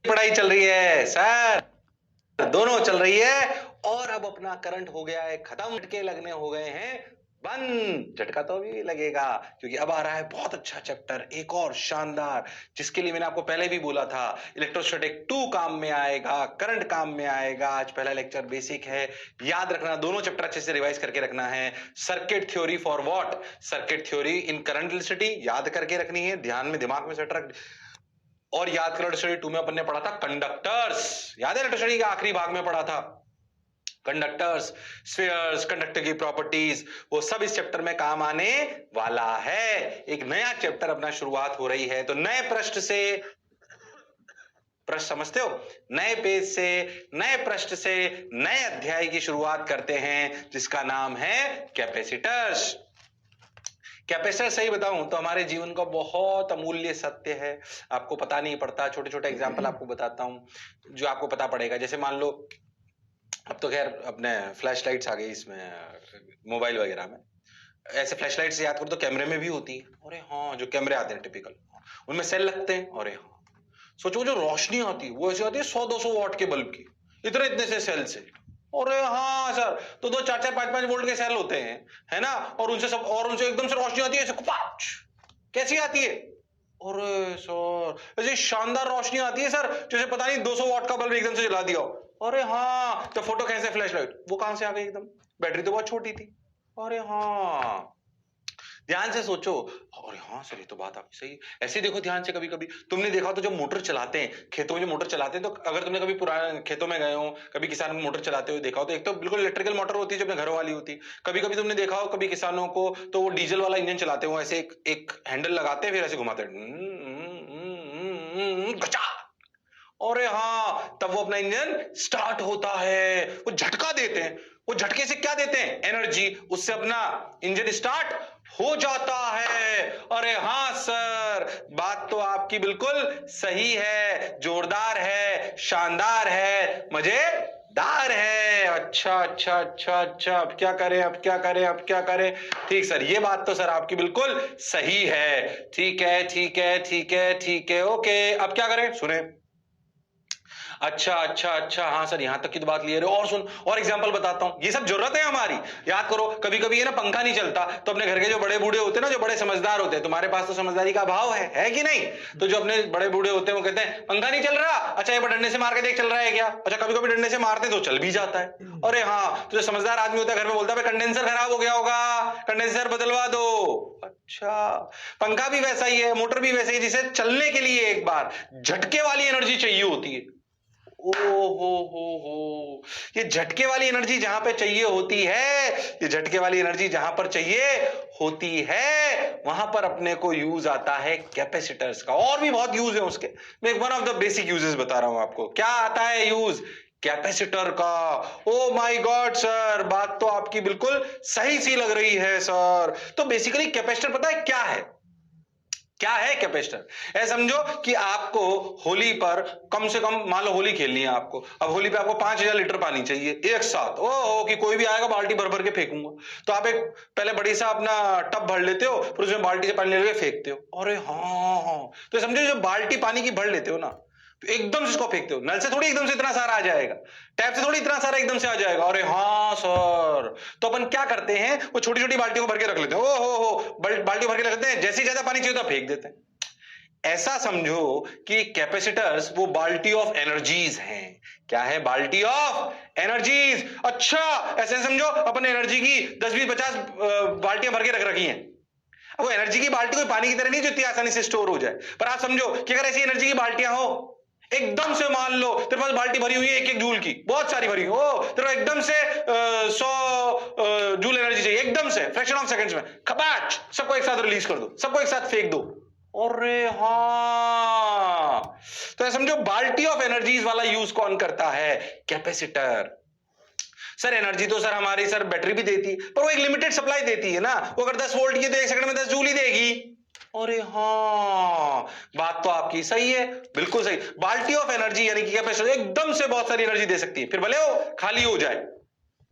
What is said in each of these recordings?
पढ़ाई चल रही है सर, दोनों चल रही है। और अब अपना करंट हो गया है खत्म, झटके लगने हो गए हैं बंद। झटका तो अभी भी लगेगा क्योंकि अब आ रहा है बहुत अच्छा चैप्टर, एक और शानदार, जिसके लिए मैंने आपको पहले भी बोला था इलेक्ट्रोस्टैटिक 2 काम में आएगा, करंट काम में आएगा। आज पहला लेक्चर बेसिक है, याद रखना, दोनों चैप्टर अच्छे से रिवाइज करके रखना है। Circuit theory for what? Circuit theory in current electricity याद करके रखनी है, ध्यान में दिमाग में सेट रख। और याद करो इलेक्ट्रिसिटी 2 में अपन ने पढ़ा था कंडक्टर्स, याद है इलेक्ट्रिसिटी के आखिरी भाग में पढ़ा था कंडक्टर्स, स्फीयर्स, कंडक्टर की प्रॉपर्टीज, वो सब इस चैप्टर में काम आने वाला है। एक नया चैप्टर अपना शुरुआत हो रही है, तो नए पृष्ठ से, पृष्ठ समझते हो, नए पेज से, नए पृष्ठ से नए अध्याय की शुरुआत करते हैं जिसका नाम है कैपेसिटर्स। कैपेसिटर सही बताऊं तो हमारे जीवन का बहुत अमूल्य सत्य है, आपको पता नहीं पड़ता। छोटे छोटे एग्जांपल आपको बताता हूं जो आपको पता पड़ेगा। जैसे मान लो, अब तो खैर अपने फ्लैश लाइट्स आ गई इसमें मोबाइल वगैरह में, ऐसे फ्लैश लाइट से याद करो तो कैमरे में भी होती है। अरे हाँ, जो कैमरे आते हैं टिपिकल, उनमें सेल लगते हैं। अरे हाँ, सोचो जो रोशनी आती है वो ऐसी आती है 100-200 वाट के बल्ब की, इतने इतने से सेल से। अरे हाँ सर, तो 2 4 5 5 वोल्ट के सेल होते हैं, है ना, और उनसे सब, और उनसे एकदम से रोशनी आती है ऐसे कुपाच। कैसी आती है? अरे सर ऐसी शानदार रोशनी आती है सर, जैसे पता नहीं 200 वाट का बल्ब एकदम से जला दिया हो। अरे हाँ, तो फोटो कैसे फ्लैश लाइट, वो कहां से आ गई? एकदम, बैटरी तो बहुत छोटी थी। अरे हाँ, ध्यान से सोचो। अरे हाँ सर, ये तो बात आपकी सही है। ऐसे देखो ध्यान से, कभी कभी तुमने देखा तो जब मोटर चलाते हैं खेतों में, जो मोटर चलाते हैं, तो अगर तुमने कभी पुराने खेतों में गए हो, कभी किसान मोटर चलाते हुए देखा हो, तो एक तो बिल्कुल इलेक्ट्रिकल मोटर होती है जो अपने घर वाली होती है। कभी कभी तुमने देखा हो कभी किसानों को, तो वो डीजल वाला इंजन चलाते हो, ऐसे एक हैंडल लगाते हैं, फिर ऐसे घुमाते हैं, अरे हाँ, तब वो अपना इंजन स्टार्ट होता है। वो झटका देते हैं, वो झटके से क्या देते हैं? एनर्जी, उससे अपना इंजन स्टार्ट हो जाता है। अरे हाँ सर, बात तो आपकी बिल्कुल सही है, जोरदार है, शानदार है, मजेदार है। अच्छा अच्छा अच्छा अच्छा, अब क्या करें, अब क्या करें, अब क्या करें? ठीक सर, ये बात तो सर आपकी बिल्कुल सही है। ठीक है ठीक है ठीक है ठीक है, ओके, अब क्या करें? सुने। अच्छा अच्छा अच्छा, हाँ सर, यहां तक की तो बात क्लियर है। और सुन, और एग्जांपल बताता हूं, ये सब जरूरत है हमारी। याद करो, कभी कभी ये ना पंखा नहीं चलता, तो अपने घर के जो बड़े बूढ़े होते हैं ना, जो बड़े समझदार होते हैं, तुम्हारे पास तो समझदारी का अभाव है कि नहीं? तो जो अपने बड़े बूढ़े होते हैं वो कहते हैं पंखा नहीं चल रहा, अच्छा एक बार डंडे से मार के देख चल रहा है क्या? अच्छा, कभी कभी डंडे से मारते तो चल भी जाता है। अरे हाँ, तो जो समझदार आदमी होता है घर में बोलता है कंडेंसर खराब हो गया होगा, कंडेंसर बदलवा दो। अच्छा, पंखा भी वैसा ही है, मोटर भी वैसे ही, जिसे चलने के लिए एक बार झटके वाली एनर्जी चाहिए होती है। ओ हो, ये झटके वाली एनर्जी जहां पे चाहिए होती है, ये झटके वाली एनर्जी जहां पर चाहिए होती है, वहां पर अपने को यूज आता है कैपेसिटर्स का। और भी बहुत यूज है उसके, मैं one of the basic uses बता रहा हूं आपको। क्या आता है यूज? कैपेसिटर का। ओ माय गॉड सर, बात तो आपकी बिल्कुल सही सी लग रही है सर। तो बेसिकली कैपेसिटर पता है क्या है? क्या है कैपेसिटर? ऐसा समझो कि आपको होली पर कम से कम, मान लो होली खेलनी है आपको, अब होली पे आपको 5000 लीटर पानी चाहिए एक साथ। ओ कि कोई भी आएगा बाल्टी भर भर के फेंकूंगा, तो आप एक पहले बड़ी सा अपना टब भर लेते हो, फिर उसमें बाल्टी से पानी लेके फेंकते हो। अरे हाँ, तो समझो जब बाल्टी पानी की भर लेते हो ना, तो एकदम से इसको फेंकते हो, नल से थोड़ी एकदम से इतना सारा आ जाएगा, टैप से थोड़ी इतना सारा एकदम से आ जाएगा। अरे हाँ सर, तो अपन क्या करते हैं, वो छोटी छोटी बाल्टियों को भर के रख लेते हैं। ओ हो, बाल्टी भर के रख लेते हैं, जैसे ही ज्यादा पानी चाहिए तो फेंक देते हैं। ऐसा समझो कि कैपेसिटर्स वो बाल्टी ऑफ एनर्जीज हैं। क्या है? बाल्टी ऑफ एनर्जीज। अच्छा, ऐसे समझो अपन एनर्जी की 10 20 50 बाल्टियां भर के रख रखी हैं। अब वो एनर्जी की बाल्टी कोई पानी की तरह नहीं जो इतनी आसानी से स्टोर हो जाए, पर आप समझो कि अगर ऐसी एनर्जी की बाल्टियां हो, एकदम से मान लो तेरे पास बाल्टी भरी हुई है 1 1 जूल की, बहुत सारी भरी हो, तेरे पास एकदम से 100 जूल एनर्जी चाहिए, एकदम से फ्रैक्शन ऑफ सेकंड्स में खपाच सबको एक साथ रिलीज कर दो, सबको एक साथ फेंक दो। अरे हाँ, तो समझो बाल्टी ऑफ एनर्जीज वाला यूज कौन करता है? कैपेसिटर। सर एनर्जी तो सर हमारी सर बैटरी भी देती है, पर वो एक लिमिटेड सप्लाई देती है ना, वो अगर 10 वोल्ट की तो 1 सेकंड में 10 जूल ही देगी। अरे हाँ, बात तो आपकी सही है, बिल्कुल सही। बाल्टी ऑफ एनर्जी यानी कि कैपेसिटर एकदम से बहुत सारी एनर्जी दे सकती है, फिर भले वो खाली हो जाए।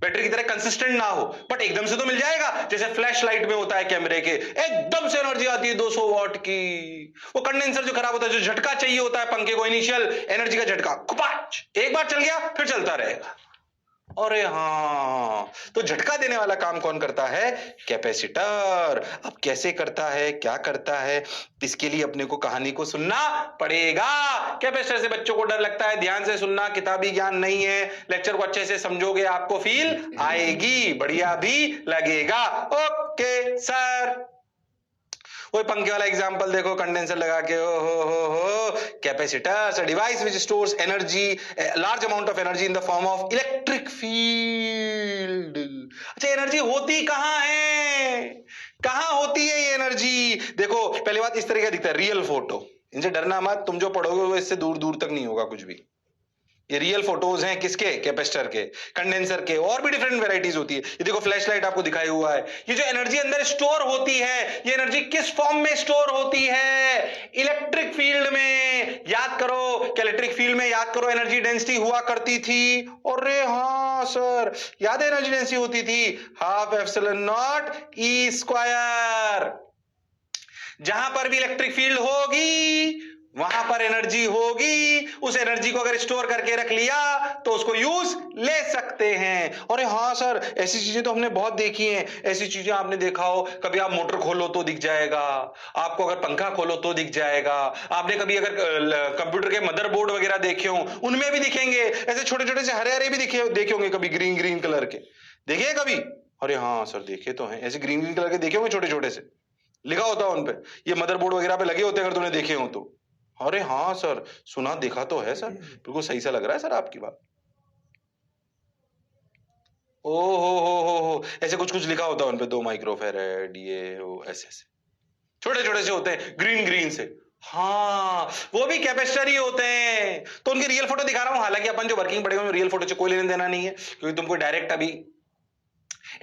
बैटरी की तरह कंसिस्टेंट ना हो, बट एकदम से तो मिल जाएगा, जैसे फ्लैश लाइट में होता है कैमरे के, एकदम से एनर्जी आती है 200 वॉट की। वो कंडेंसर जो खराब होता है, जो झटका चाहिए होता है पंखे को, इनिशियल एनर्जी का झटका, कुपाच, एक बार चल गया फिर चलता रहेगा। अरे हाँ, तो झटका देने वाला काम कौन करता है? कैपेसिटर। अब कैसे करता है, क्या करता है, इसके लिए अपने को कहानी को सुनना पड़ेगा। कैपेसिटर से बच्चों को डर लगता है, ध्यान से सुनना, किताबी ज्ञान नहीं है। लेक्चर को अच्छे से समझोगे, आपको फील आएगी, बढ़िया भी लगेगा। ओके सर, वो पंखे वाला एग्जांपल देखो, कंडेंसर लगा के, हो capacitors a device which stores energy, large amount of energy in the form of electric field. अच्छा, एनर्जी होती कहां है, कहां होती है ये एनर्जी? देखो, पहली बात इस तरह का दिखता है, रियल फोटो, इनसे डरना मत, तुम जो पढ़ोगे वो इससे दूर दूर तक नहीं होगा कुछ भी। ये रियल फोटोज हैं किसके? कैपेसिटर के, कंडेंसर के, और भी डिफरेंट वैरायटीज होती है। ये देखो फ्लैश लाइट आपको दिखाई हुआ है। ये जो एनर्जी अंदर स्टोर होती है, ये एनर्जी किस फॉर्म में स्टोर होती है? इलेक्ट्रिक फील्ड में। याद करो कि इलेक्ट्रिक फील्ड में, याद करो, एनर्जी डेंसिटी हुआ करती थी। अरे हाँ सर, याद है एनर्जी डेंसिटी होती थी half epsilon not E square. जहां पर भी इलेक्ट्रिक फील्ड होगी वहां पर एनर्जी होगी। उस एनर्जी को अगर स्टोर करके रख लिया तो उसको यूज ले सकते हैं। अरे हाँ सर, ऐसी चीजें तो हमने बहुत देखी हैं। ऐसी चीजें आपने देखा हो, कभी आप मोटर खोलो तो दिख जाएगा आपको, अगर पंखा खोलो तो दिख जाएगा। आपने कभी अगर कंप्यूटर के मदरबोर्ड वगैरह देखे हो, उनमें भी दिखेंगे ऐसे छोटे छोटे से हरे हरे भी देखे होंगे कभी, ग्रीन ग्रीन कलर के, देखे कभी? अरे हाँ सर, देखे तो हैं, ऐसे ग्रीन ग्रीन कलर के देखे होंगे, छोटे छोटे से लिखा होता है उनपे, ये मदरबोर्ड वगैरह पे लगे होते हैं, अगर तुमने देखे हो तो। अरे हाँ सर, सुना देखा तो है सर, बिल्कुल सही सा लग रहा है सर आपकी बात। ओ हो, ऐसे कुछ कुछ लिखा होता है उनपे, 2 माइक्रोफैरेड, ये वो ऐसे ऐसे छोटे छोटे से होते हैं, ग्रीन ग्रीन से। हाँ, वो भी कैपेसिटर ही होते हैं। तो उनकी रियल फोटो दिखा रहा हूं, हालांकि अपन जो वर्किंग पढ़े हुए रियल फोटो से कोई लेने देना नहीं है, क्योंकि तुमको डायरेक्ट अभी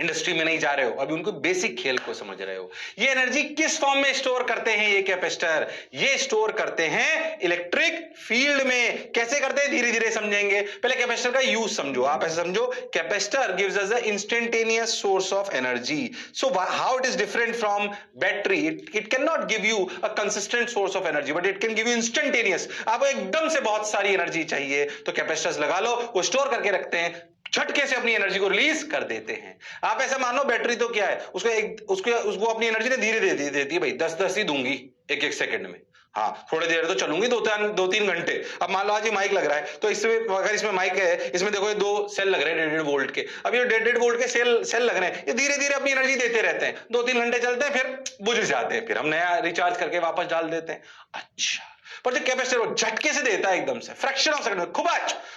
इंडस्ट्री में नहीं जा रहे हो, अभी उनको बेसिक खेल को समझ रहे हो। ये एनर्जी किस फॉर्म में स्टोर करते हैं ये कैपेसिटर? ये स्टोर करते हैं इलेक्ट्रिक फील्ड में। कैसे करते हैं धीरे धीरे समझेंगे, पहले कैपेसिटर का यूज समझो। आप ऐसे समझो, capacitor gives us the instantaneous source of energy. So how it is different from battery? It can not give you a consistent source of energy, but it can give you instantaneous. आपको एकदम से बहुत सारी energy चाहिए तो capacitors लगा लो, वो store करके रखते हैं, झटके से अपनी एनर्जी को रिलीज कर देते हैं। आप ऐसा मानो, बैटरी तो क्या है, उसको अपनी एनर्जी ने धीरे धीरे देती है भाई, 10-10 ही दूंगी एक एक सेकंड में। हाँ, थोड़ी देर तो चलूंगी, 2-3 घंटे। अब मान लो आज ये माइक लग रहा है, तो इसमें अगर इसमें माइक है, इसमें देखो ये 2 सेल लग रहे हैं 1.5 वोल्ट के। अब ये 1.5 वोल्ट के सेल लग रहे हैं, ये धीरे धीरे अपनी एनर्जी देते रहते हैं, 2-3 घंटे चलते हैं, फिर बुझ जाते हैं, फिर हम नया रिचार्ज करके वापस डाल देते हैं। अच्छा, पर जो कैपेसिटर वो झटके से देता है, एकदम से, फ्रैक्शन ऑफ सेकंड में, खूब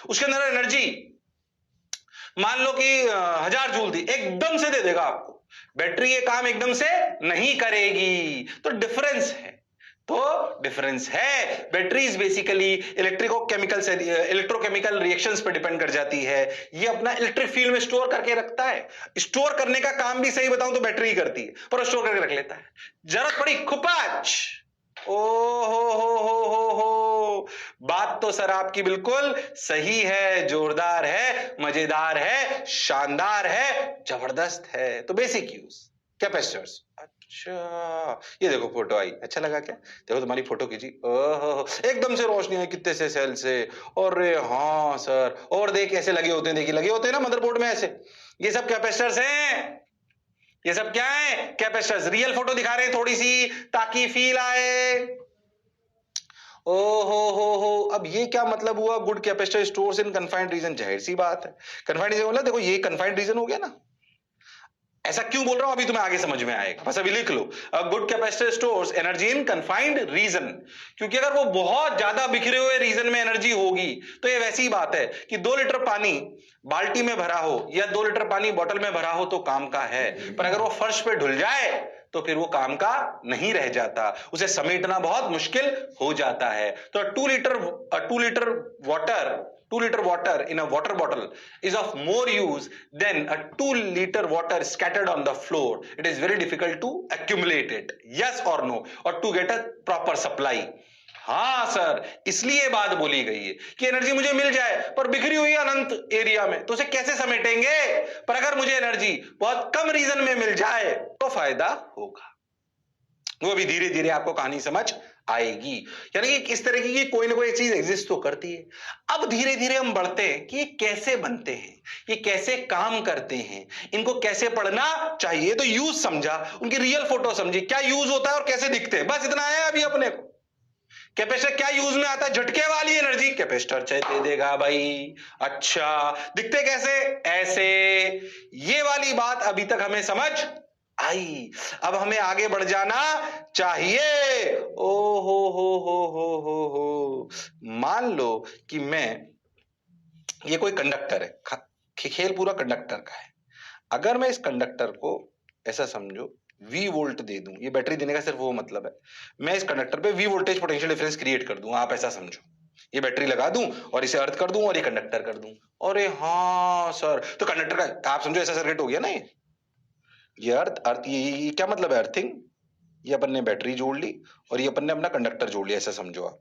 उसके अंदर एनर्जी मान लो कि 1000 जूल थी, एकदम से दे देगा आपको। बैटरी ये काम एकदम से नहीं करेगी, तो डिफरेंस है। Battery is basically electrochemical reactions पे डिपेंड कर जाती है। ये अपना इलेक्ट्रिक फील्ड में स्टोर करके रखता है। स्टोर करने का काम भी सही बताऊं तो बैटरी ही करती है, पर स्टोर करके रख लेता है। जरूरत पड़ी खुपाच, ओ हो, बात तो सर आपकी बिल्कुल सही है, जोरदार है, मजेदार है, शानदार है, जबरदस्त है। तो बेसिक यूज कैपेसिटर्स। अच्छा, ये देखो फोटो आई, अच्छा लगा क्या? देखो तुम्हारी फोटो खींची, ओहो, एकदम से रोशनी आई, कितने से सेल से। अरे हाँ सर, और देख ऐसे लगे होते हैं, देखिए लगे होते हैं ना मदरबोर्ड में ऐसे, ये सब कैपेसिटर्स हैं। ये सब क्या है? कैपेसिटर्स। रियल फोटो दिखा रहे हैं थोड़ी सी, ताकि फील आए। ओ हो, अब ये क्या मतलब हुआ? Good capacitor stores in confined region. जाहिर सी बात है, कन्फाइंड रीजन मतलब देखो ये कन्फाइंड रीजन हो गया ना। ऐसा क्यों बोल रहा हूं अभी तुम्हें आगे समझ में आएगा, बस अभी लिख लो। Good capacitor stores energy in confined region, क्योंकि अगर वो बहुत ज्यादा बिखरे हुए रीजन में एनर्जी होगी तो ये वैसी ही बात है कि 2 लीटर पानी बाल्टी में भरा हो या 2 लीटर पानी बोतल में भरा हो तो काम का है, पर अगर वो फर्श पे ढुल जाए तो फिर वो काम का नहीं रह जाता, उसे समेटना बहुत मुश्किल हो जाता है। तो 2 liter water in a water bottle is of more use than a 2 liter water scattered on the floor. It is very difficult to accumulate it, yes or no, or to get a proper supply. हाँ sir, इसलिए बात बोली गई है कि energy मुझे मिल जाए पर बिखरी हुई अनंत एरिया में तो उसे कैसे समेटेंगे। पर अगर मुझे एनर्जी बहुत कम रीजन में मिल जाए तो फायदा होगा। वो भी धीरे धीरे आपको कहानी समझ आएगी। यानी कि इस तरह की कोई ना कोई चीज एग्जिस्ट तो करती है। अब धीरे धीरे हम बढ़ते हैं कि ये कैसे बनते हैं, ये कैसे काम करते हैं, इनको कैसे पढ़ना चाहिए। तो यूज समझा, उनकी रियल फोटो समझी, क्या यूज होता है और कैसे दिखते हैं, बस इतना है अभी अपने को। कैपेसिटर क्या यूज में आता है, झटके वाली एनर्जी कैपेसिटर दे देगा भाई। अच्छा, दिखते कैसे, ऐसे। ये वाली बात अभी तक हमें समझ आई। अब हमें आगे बढ़ जाना चाहिए। ओ हो। मान लो कि ये कोई कंडक्टर है, खेल पूरा कंडक्टर का है। अगर मैं इस कंडक्टर को ऐसा समझो V वोल्ट दे दूं, ये बैटरी देने का सिर्फ वो मतलब है, मैं इस कंडक्टर पे V voltage potential difference create कर दूं। आप ऐसा समझो, ये बैटरी लगा दूं और इसे अर्थ कर दूं और ये कंडक्टर कर दूं। अरे हाँ सर, तो कंडक्टर का आप समझो ऐसा सर्किट हो गया ना। ये अर्थ ये क्या मतलब है, अर्थिंग। ये अपन ने बैटरी जोड़ ली और ये अपन ने अपना कंडक्टर जोड़ लिया, ऐसा समझो आप।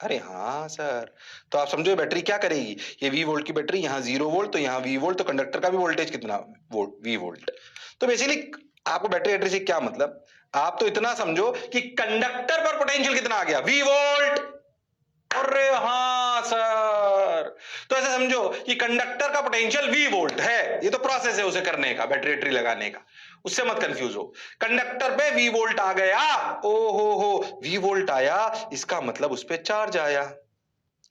अरे हाँ सर, तो आप समझो बैटरी क्या करेगी, ये V वोल्ट की बैटरी, यहाँ 0 वोल्ट तो यहाँ V वोल्ट, तो कंडक्टर का भी वोल्टेज कितना वोल्ट, V वोल्ट। तो बेसिकली आपको बैटरी से क्या मतलब, आप तो इतना समझो कि कंडक्टर पर पोटेंशियल कितना आ गया, V वोल्ट। अरे हाँ सर, तो ऐसा समझो कि कंडक्टर का पोटेंशियल V वोल्ट है। ये तो प्रोसेस है उसे करने का, बैटरी लगाने का, उससे मत कंफ्यूज हो। कंडक्टर पे V वोल्ट आ गया, ओ हो V वोल्ट आया, इसका मतलब उस पे चार्ज आया,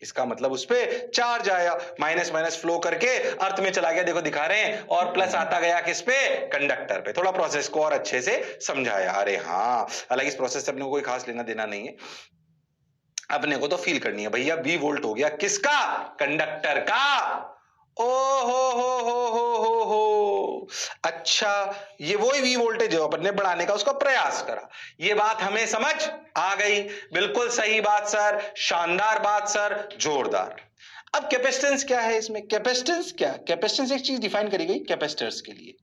इसका मतलब उस पे चार्ज आया, माइनस माइनस फ्लो करके अर्थ में चला गया, देखो दिखा रहे हैं, और प्लस आता गया किस पे, कंडक्टर पे। थोड़ा प्रोसेस को और अच्छे से समझाया। अरे हाँ, हालांकि इस प्रोसेस से अपने को कोई खास लेना देना नहीं है, अपने को तो फील करनी है भैया। V वोल्ट हो गया किसका, कंडक्टर का। ओ हो। अच्छा, ये वही V वोल्टेज है अपन ने बढ़ाने का उसका प्रयास करा। ये बात हमें समझ आ गई। बिल्कुल सही बात सर, शानदार बात सर, जोरदार। अब कैपेसिटेंस क्या है इसमें, कैपेसिटेंस क्या, कैपेसिटेंस एक चीज डिफाइन करी गई कैपेसिटर्स के लिए।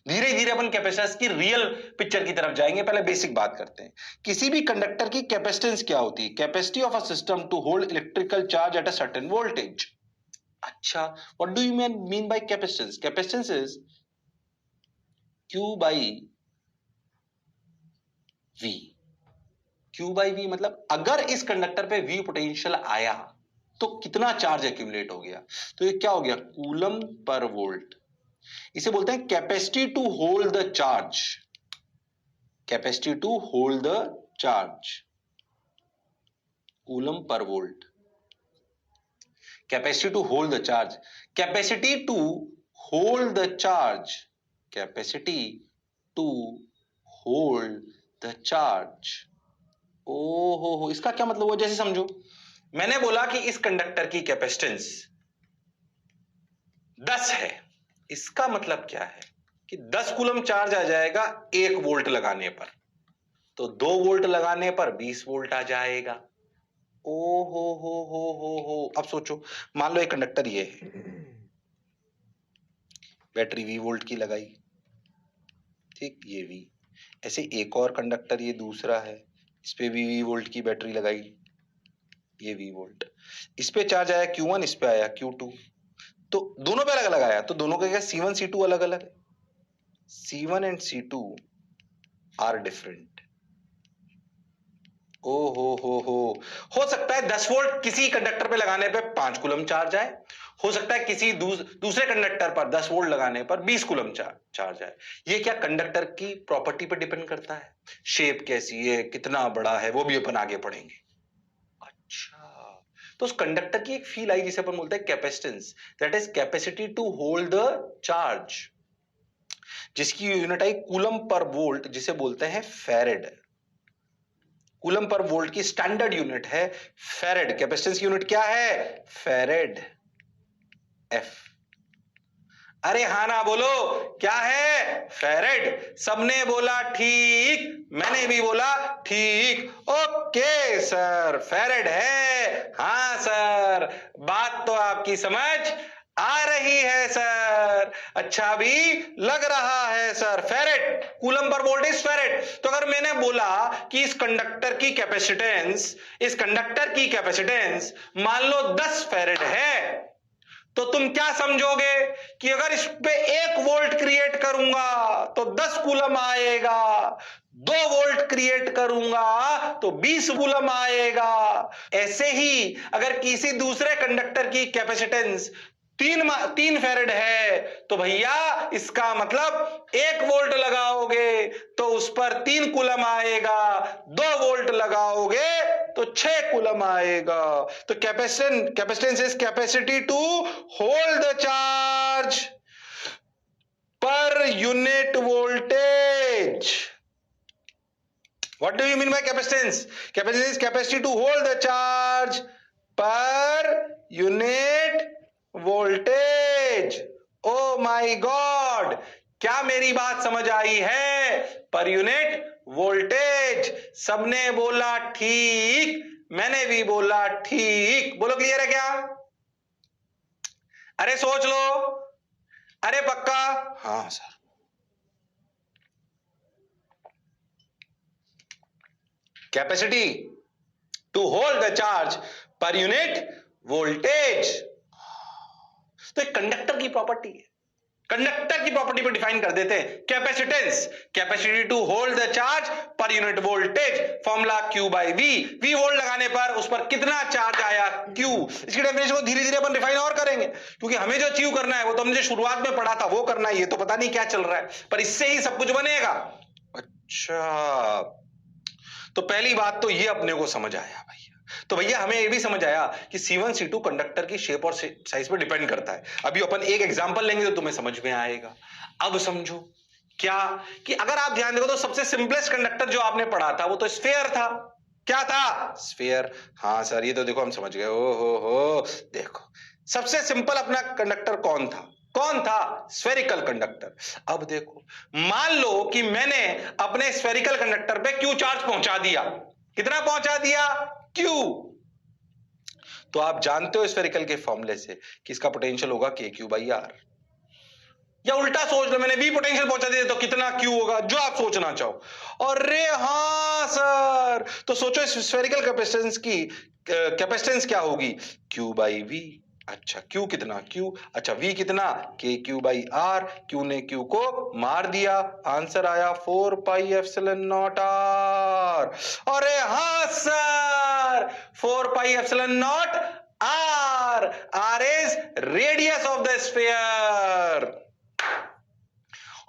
धीरे धीरे अपन कैपेसिटर्स की रियल पिक्चर की तरफ जाएंगे, पहले बेसिक बात करते हैं। किसी भी कंडक्टर की कैपेसिटेंस क्या होती है, capacity of a system to hold electrical charge at a certain voltage. अच्छा, what do you mean by capacitance, capacitance is Q by V। Q by V मतलब अगर इस कंडक्टर पे V पोटेंशियल आया तो कितना चार्ज एक्यूमुलेट हो गया, तो ये क्या हो गया, कूलम पर वोल्ट। इसे बोलते हैं capacity to hold the charge, capacity to hold the charge, coulomb per volt. Capacity to hold the charge, capacity to hold the charge, capacity to hold the charge. ओ हो, इसका क्या मतलब हुआ, जैसे समझो मैंने बोला कि इस कंडक्टर की कैपेसिटेंस 10 है। इसका मतलब क्या है कि 10 कूलम चार्ज आ जाएगा 1 वोल्ट लगाने पर, तो 2 वोल्ट लगाने पर 20 वोल्ट आ जाएगा। ओ हो। अब सोचो, मान लो एक कंडक्टर ये है, बैटरी V वोल्ट की लगाई, ठीक, ये V। ऐसे एक और कंडक्टर ये दूसरा है, इस पे भी V वोल्ट की बैटरी लगाई, ये V वोल्ट। इस पे चार्ज आया Q1, इस पे आया Q2, तो दोनों पे अलग अलग आया, तो दोनों का क्या, C1 C2 अलग अलग है। C1 and C2 are different. ओ हो सकता है 10 वोल्ट किसी कंडक्टर पे लगाने पे 5 कूलम चार्ज आए, हो सकता है किसी दूसरे कंडक्टर पर 10 वोल्ट लगाने पर 20 कूलम चार्ज आए। ये क्या कंडक्टर की प्रॉपर्टी पर डिपेंड करता है, शेप कैसी है, कितना बड़ा है, वो भी अपन आगे पढ़ेंगे। अच्छा, तो उस कंडक्टर की एक फील आई जिसे अपन बोलते हैं capacitance, that is capacity to hold the charge, जिसकी यूनिट आई कूलम पर वोल्ट, जिसे बोलते हैं फैरेड। कूलम पर वोल्ट की स्टैंडर्ड यूनिट है फैरेड, कैपेसिटेंस की यूनिट क्या है, फैरेड, एफ। अरे हाँ ना बोलो, क्या है, फैरेड। सबने बोला ठीक, मैंने भी बोला ठीक। ओके सर, फैरेड है। हाँ सर, बात तो आपकी समझ आ रही है सर, अच्छा भी लग रहा है sir. Farad, coulomb per voltage farad. तो अगर मैंने बोला कि इस कंडक्टर की कैपेसिटेंस मान लो 10 फेरेट है, तो तुम क्या समझोगे कि अगर इस पे 1 वोल्ट क्रिएट करूंगा तो 10 कूलम आएगा, 2 वोल्ट क्रिएट करूंगा तो 20 कूलम आएगा। ऐसे ही अगर किसी दूसरे कंडक्टर की कैपेसिटेंस 3 फेरेड है, तो भैया इसका मतलब 1 वोल्ट लगाओगे तो उस पर 3 कूलम आएगा, 2 वोल्ट लगाओगे तो 6 कूलम आएगा। तो capacitance is capacity to hold the charge per unit voltage. What do you mean by capacitance? Capacitance is capacity to hold the charge per unit voltage. Oh my God! क्या मेरी बात समझ आई है? पर यूनिट वोल्टेज। सबने बोला ठीक, मैंने भी बोला ठीक। बोलो क्लियर है क्या? अरे सोच लो, अरे पक्का? हाँ sir. Capacity to hold the charge per unit voltage. तो एक कंडक्टर की प्रॉपर्टी है, कंडक्टर की प्रॉपर्टी पर डिफाइन कर देते हैं। Capacitance, capacity to hold the charge per unit voltage, formula Q by V। V volt लगाने पर उस पर कितना चार्ज आया Q। इसकी डेफिनेशन को धीरे धीरे अपन डिफाइन और करेंगे, क्योंकि हमें जो अचीव करना है वो तो हमने जो शुरुआत में पढ़ा था वो करना है, ये तो पता नहीं क्या चल रहा है, पर इससे ही सब कुछ बनेगा। अच्छा, तो पहली बात तो ये अपने को समझ आया भैया। तो भैया हमें ये भी समझ आया कि C1 C2 कंडक्टर की शेप और साइज पर डिपेंड करता है। अभी अपन एक एग्जांपल लेंगे तो तुम्हें समझ में आएगा। अब समझो क्या कि अगर आप ध्यान देखो तो सबसे सिंपलेस्ट कंडक्टर जो आपने पढ़ा था वो तो स्फीयर था। क्या था? स्फीयर। हाँ सर, ये तो देखो हम समझ गए। ओ हो, देखो सबसे सिंपल अपना कंडक्टर कौन था? कौन था? Spherical conductor. अब देखो, मान लो कि मैंने अपने स्फेरिकल कंडक्टर पे क्यू चार्ज पहुंचा दिया। कितना पहुंचा दिया? क्यू। तो आप जानते हो स्फेरिकल के फॉर्मूले से कि इसका पोटेंशियल होगा के क्यू बाई आर। या उल्टा सोच लो, मैंने वी पोटेंशियल पहुंचा दिया तो कितना क्यू होगा, जो आप सोचना चाहो। अरे हाँ सर, तो सोचो स्फेरिकल कैपेसिटेंस क्या होगी? Q by V. अच्छा क्यू कितना? क्यू, अच्छा वी कितना? K Q by R. Q ने क्यू को मार दिया, आंसर आया 4 पाई एप्सिलॉन नॉट आर। अरे हाँ sir, 4 pi epsilon not R. R is radius of the sphere.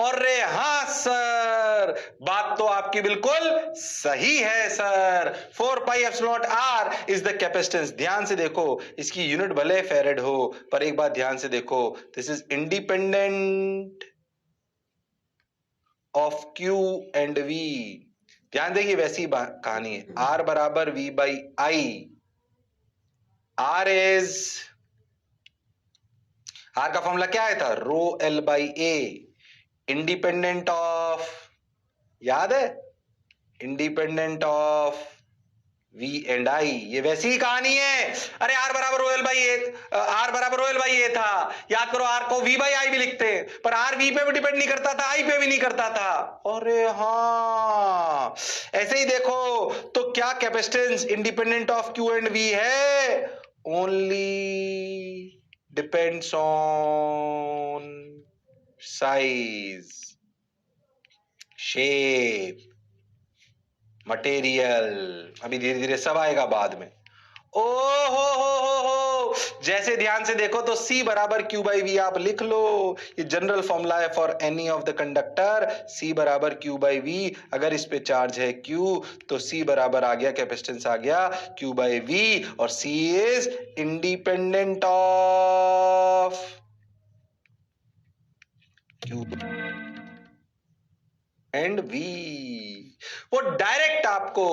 अरे हाँ सर, बात तो आपकी बिल्कुल सही है sir. 4 pi epsilon R is the capacitance. ध्यान से देखो, इसकी यूनिट भले फेरेड हो, पर एक बात ध्यान से देखो, this is independent of Q and V. ध्यान देखिए, वैसी कहानी है। आर बराबर V by I. R is, R का फॉर्मूला क्या आया था? Rho L by A. Independent of, याद है? Independent of V and I। ये वैसी ही कहानी है। अरे R बराबर रोयल बाई ए, R बराबर रोयल बाई ए था। याद करो, R को V बाई I भी लिखते हैं, पर R V पे भी डिपेंड नहीं करता था, I पे भी नहीं करता था। अरे हाँ, ऐसे ही देखो तो क्या capacitance independent of Q and V है? Only depends on size, shape, material. अभी धीरे धीरे सब आएगा बाद में। ओ हो, जैसे ध्यान से देखो तो C बराबर Q बाई वी आप लिख लो। ये जनरल फॉर्मूला है for any of the conductor. C बराबर Q बाई वी। अगर इस पे चार्ज है Q तो C बराबर आ गया, कैपेसिटेंस आ गया Q बाई वी, और C is independent of Q and V. वो डायरेक्ट आपको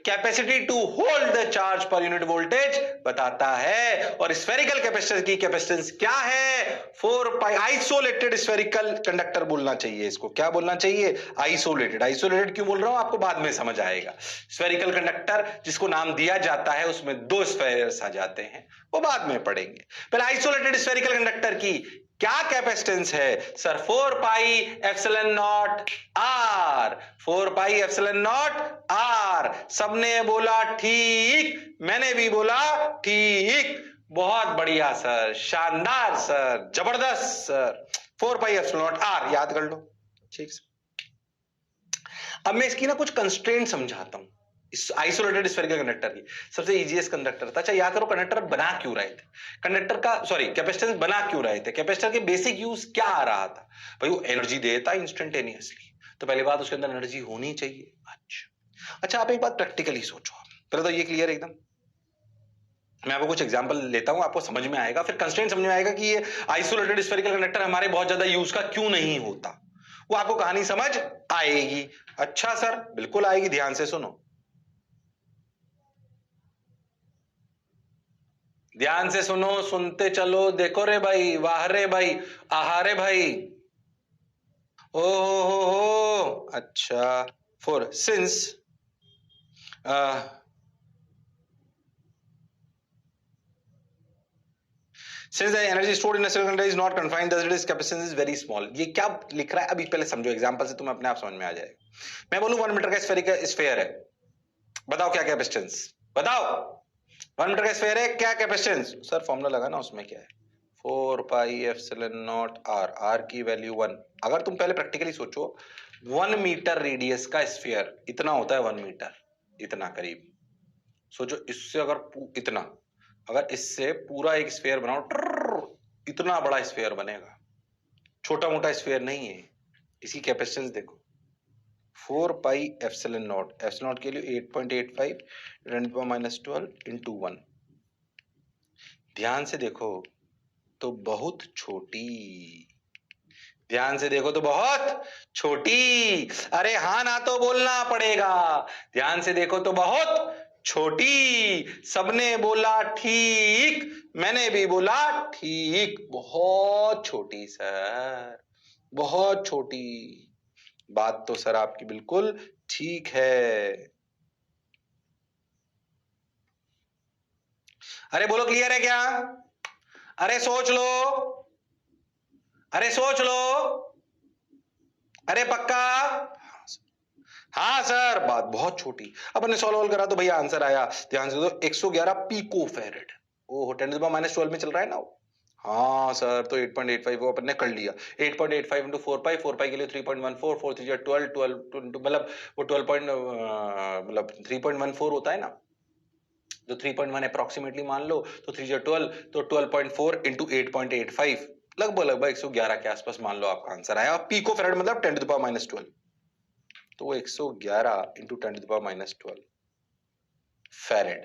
capacity to hold the charge per unit voltage बताता है। और स्फेरिकल कैपेसिटर की कैपेसिटेंस क्या है? 4 पाई। आइसोलेटेड स्फेरिकल कंडक्टर बोलना चाहिए इसको। क्या बोलना चाहिए? आइसोलेटेड। आइसोलेटेड क्यों बोल रहा हूं आपको बाद में समझ आएगा। स्फेरिकल कंडक्टर जिसको नाम दिया जाता है उसमें दो स्फेयर्स आ जाते हैं, वो बाद में पढ़ेंगे। पहले आइसोलेटेड स्फेरिकल कंडक्टर की क्या कैपेसिटेंस है? Sir 4 pi epsilon not R. 4 pi epsilon not R. सबने बोला ठीक, मैंने भी बोला ठीक। बहुत बढ़िया सर, शानदार सर, जबरदस्त sir. 4 pi epsilon not R याद कर लो। ठीक सर। अब मैं इसकी ना कुछ कंस्ट्रेंट समझाता हूं इस आइसोलेटेड स्फेरिकल कंडक्टर की। सबसे इजीएस्ट कंडक्टर था। अच्छा याद करो कंडक्टर बना क्यों रहे थे, कंडक्टर का सॉरी कैपेसिटेंस बना क्यों रहे थे, कैपेसिटर के बेसिक यूज क्या आ रहा था? भाई वो एनर्जी देता इंस्टेंटेनियसली, तो पहली बात उसके अंदर एनर्जी होनी चाहिए। अच्छा आप एक बात प्रैक्टिकली सोचो, पहले तो ये क्लियर एकदम। मैं आपको कुछ एग्जांपल लेता हूं, आपको समझ में आएगा, फिर कंस्ट्रेंट समझ में आएगा कि ये आइसोलेटेड स्फेरिकल कंडक्टर हमारे बहुत ज्यादा यूज का क्यों नहीं होता, वो आपको कहानी समझ आएगी। अच्छा सर बिल्कुल आएगी, ध्यान से सुनो, ध्यान से सुनो, सुनते चलो। देखो रे भाई, वाह रे भाई, आहारे भाई। ओ हो, अच्छा। Four since since the energy stored in a single container is not confined thus its capacitance is very small। ये क्या लिख रहा है अभी पहले समझो, एग्जांपल से तुम्हें अपने आप समझ में आ जाएगा। मैं बोलूं 1 मीटर का स्फेयर है, बताओ क्या कैपेसिटेंस, बताओ। 1 मीटर का स्फेयर है, क्या कैपेसिटेंस? सर फॉर्मूला लगा ना, उसमें क्या है? 4 pi epsilon not R. R की वैल्यू 1। अगर तुम पहले प्रैक्टिकली सोचो, 1 मीटर रेडियस का स्फेयर इतना होता है, 1 मीटर इतना करीब। सोचो इससे अगर इतना, अगर इससे पूरा एक स्फेयर बनाओ, इतना बड़ा स्फेयर बनेगा, छोटा मोटा स्फेयर नहीं है। इसकी कैपेसिटेंस देखो, 4 pi epsilon not, epsilon not के लिए 8.85 10⁻12 इंटू 1। ध्यान से देखो तो बहुत छोटी, ध्यान से देखो तो बहुत छोटी। अरे हाँ ना तो बोलना पड़ेगा। ध्यान से देखो तो बहुत छोटी। सबने बोला ठीक, मैंने भी बोला ठीक। बहुत छोटी सर, बहुत छोटी। बात तो सर आपकी बिल्कुल ठीक है। अरे बोलो क्लियर है क्या? अरे सोच लो, अरे सोच लो, अरे पक्का? हाँ सर, बात बहुत छोटी। अपन ने सॉल्व करा तो भैया आंसर आया, ध्यान से दो, 111 पिको फेरेड। ओह 10⁻12 में चल रहा है ना वो। हाँ सर, तो 8.85 वो अपन ने कर लिया। 8.85 इंटू 4 पाई, 4 पाई के लिए 3.14, 4 3 12, 12 मतलब वो 12 मतलब 3.14 होता है ना, तो 3.1 अप्रोक्सीमेटली मान लो, तो 3 12, तो 12.4 इंटू 8.85, लगभग लगभग 111 के आसपास मान लो आपका आंसर आया। पिको फेरेड मतलब 10⁻12, तो वो 111 इंटू 10⁻12 फेरेड।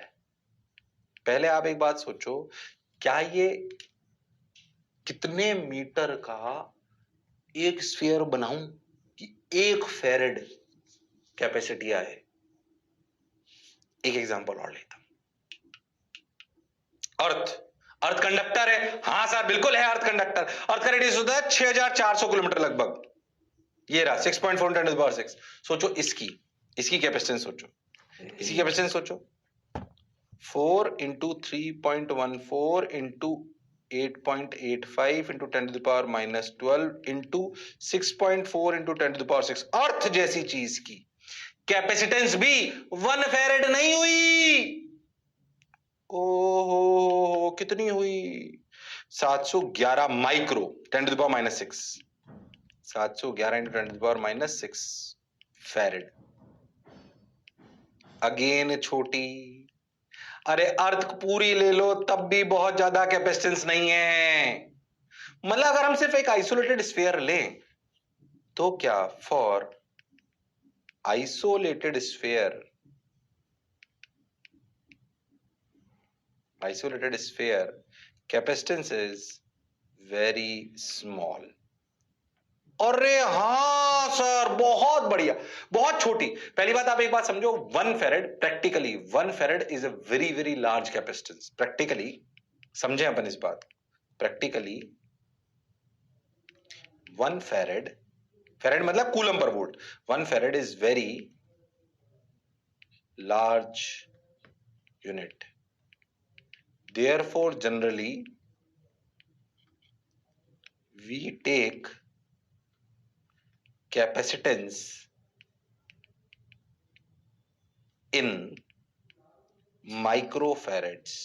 पहले आप एक बात सोचो, क्या ये कितने मीटर का एक स्फीयर बनाऊं कि 1 फेरेड कैपेसिटी आए? एक एग्जांपल और लेता हूं। अर्थ, अर्थ कंडक्टर है। हाँ सर बिल्कुल है, अर्थ कंडक्टर। अर्थ का रेडियस होता है 6400 किलोमीटर लगभग। ये रहा 6.4 10⁻6। सोचो इसकी, इसकी कैपेसिटेंस सोचो, इसकी कैपेसिटेंस सोचो। 4 into 3.14 into 8.85 into 10⁻12 into 6.4 into 10⁻6। अर्थ जैसी चीज की कैपेसिटेंस भी 1 फेरेड नहीं हुई। ओहो कितनी हुई? 711 माइक्रो 10⁻6। 711 इंटू 10⁻6 फेरेड। अगेन छोटी। अरे अर्थ पूरी ले लो तब भी बहुत ज्यादा कैपेसिटेंस नहीं है। मतलब अगर हम सिर्फ एक आइसोलेटेड स्फीयर लें तो क्या, for isolated sphere, isolated sphere capacitance is very small. अरे हाँ सर, बहुत बढ़िया, बहुत छोटी। पहली बात, आप एक बात समझो, 1 farad, practically 1 farad is a very very large capacitance. Practically समझे अपन इस बात, प्रैक्टिकली 1 फेरेड, फेरेड मतलब coulomb per volt, 1 farad is very large unit. Therefore, generally, we take capacitance in microfarads।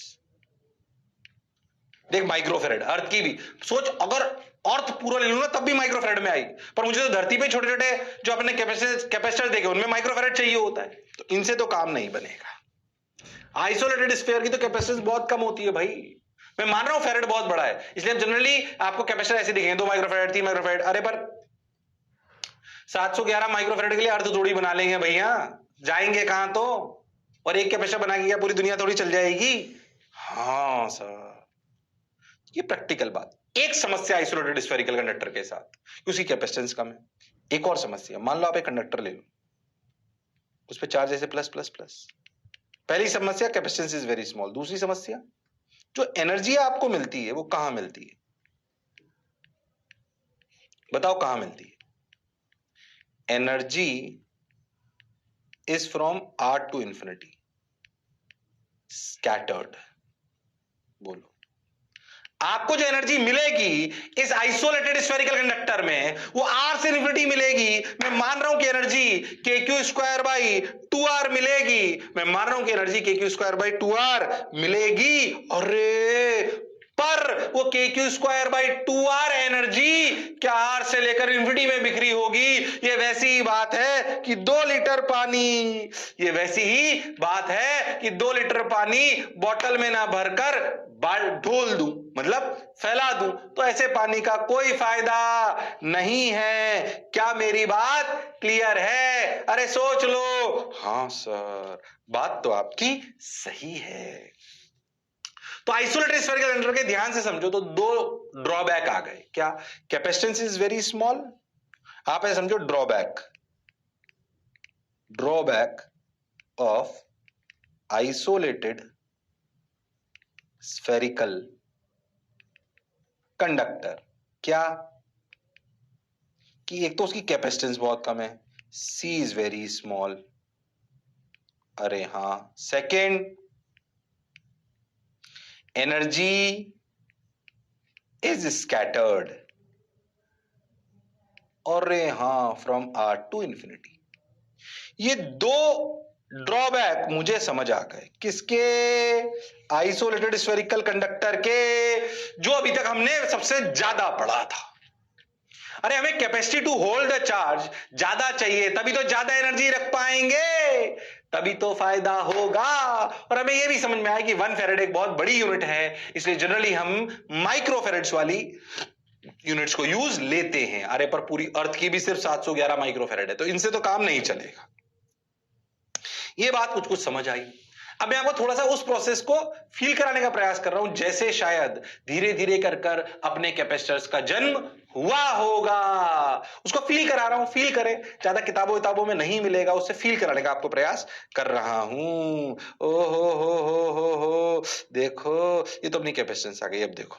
देख, माइक्रोफेरेड अर्थ की भी सोच, अगर अर्थ पूरा ले लूं ना तब भी माइक्रोफेरेड में आएगी, पर मुझे तो धरती पे छोटे छोटे जो अपने कैपेसिटर देखे उनमें माइक्रोफेरेड चाहिए होता है, तो इनसे तो काम नहीं बनेगा। आइसोलेटेड स्फीयर की तो कैपेसिटेंस बहुत कम होती है भाई। मैं मान रहा हूं फेरेड बहुत बड़ा है, इसलिए जनरली आपको कैपेसिटर ऐसे दिखेंगे, 2 माइक्रोफेरेड, 3 माइक्रोफेरेड। अरे पर 711 माइक्रोफेरेड के लिए अर्थ थोड़ी बना लेंगे भैया, जाएंगे कहां तो, और एक कैपेसिटर बना के क्या पूरी दुनिया थोड़ी चल जाएगी? हाँ सर, ये प्रैक्टिकल बात। एक समस्या आइसोलेटेड स्फेरिकल कंडक्टर के साथ, उसकी कैपेसिटेंस कम है। एक और समस्या, मान लो आप एक कंडक्टर ले लो, उस पर चार्ज ऐसे प्लस प्लस प्लस। पहली समस्या, कैपेसिटेंस इज वेरी स्मॉल। दूसरी समस्या, जो एनर्जी आपको मिलती है वो कहां मिलती है? बताओ कहां मिलती है? Energy is from R to infinity, scattered. बोलो, आपको जो एनर्जी मिलेगी इस आइसोलेटेड स्फेरिकल कंडक्टर में, वो आर से इंफिनिटी मिलेगी। मैं मान रहा हूं कि एनर्जी के क्यू स्क्वायर बाई 2r मिलेगी। मैं मान रहा हूं कि एनर्जी के क्यू स्क्वायर बाई 2r मिलेगी। अरे पर वो के Q square by 2r energy क्या आर से लेकर इंफिनिटी में बिखरी होगी? ये वैसी ही बात है कि 2 लीटर पानी, ये वैसी ही बात है कि 2 लीटर पानी बोतल में ना भरकर ढोल दूं, मतलब फैला दूं, तो ऐसे पानी का कोई फायदा नहीं है। क्या मेरी बात क्लियर है? अरे सोच लो। हाँ सर, बात तो आपकी सही है। तो आइसोलेटेड स्फेरिकल कंडक्टर के ध्यान से समझो तो 2 ड्रॉबैक आ गए। क्या? Capacitance is very small. आप ऐसे समझो, drawback, drawback of isolated spherical conductor. क्या? कि एक तो उसकी कैपेसिटेंस बहुत कम है, सी इज वेरी स्मॉल। अरे हाँ, सेकेंड, एनर्जी इज स्कैटर्ड। अरे हाँ, फ्रॉम आर टू इंफिनिटी। ये 2 ड्रॉबैक मुझे समझ आ गए। किसके? आइसोलेटेड स्फेरिकल कंडक्टर के, जो अभी तक हमने सबसे ज्यादा पढ़ा था। अरे हमें capacity to hold the charge ज्यादा चाहिए, तभी तो ज्यादा एनर्जी रख पाएंगे, तभी तो फायदा होगा। और हमें यह भी समझ में आया कि 1 फेरेड एक बहुत बड़ी यूनिट है, इसलिए जनरली हम माइक्रोफेरेड्स वाली यूनिट्स को यूज लेते हैं। अरे पर पूरी अर्थ की भी सिर्फ 711 माइक्रोफेरेड है, तो इनसे तो काम नहीं चलेगा। ये बात कुछ कुछ समझ आई। अब मैं आपको थोड़ा सा उस प्रोसेस को फील कराने का प्रयास कर रहा हूं, जैसे शायद धीरे धीरे कर कर अपने कैपेसिटर्स का जन्म हुआ होगा। उसको फील करा रहा हूं, फील करें। ज्यादा किताबों में नहीं मिलेगा, उससे फील कराने का आपको प्रयास कर रहा हूं। ओ हो, देखो ये तो अपनी कैपेसिटेंस आ गई। अब देखो,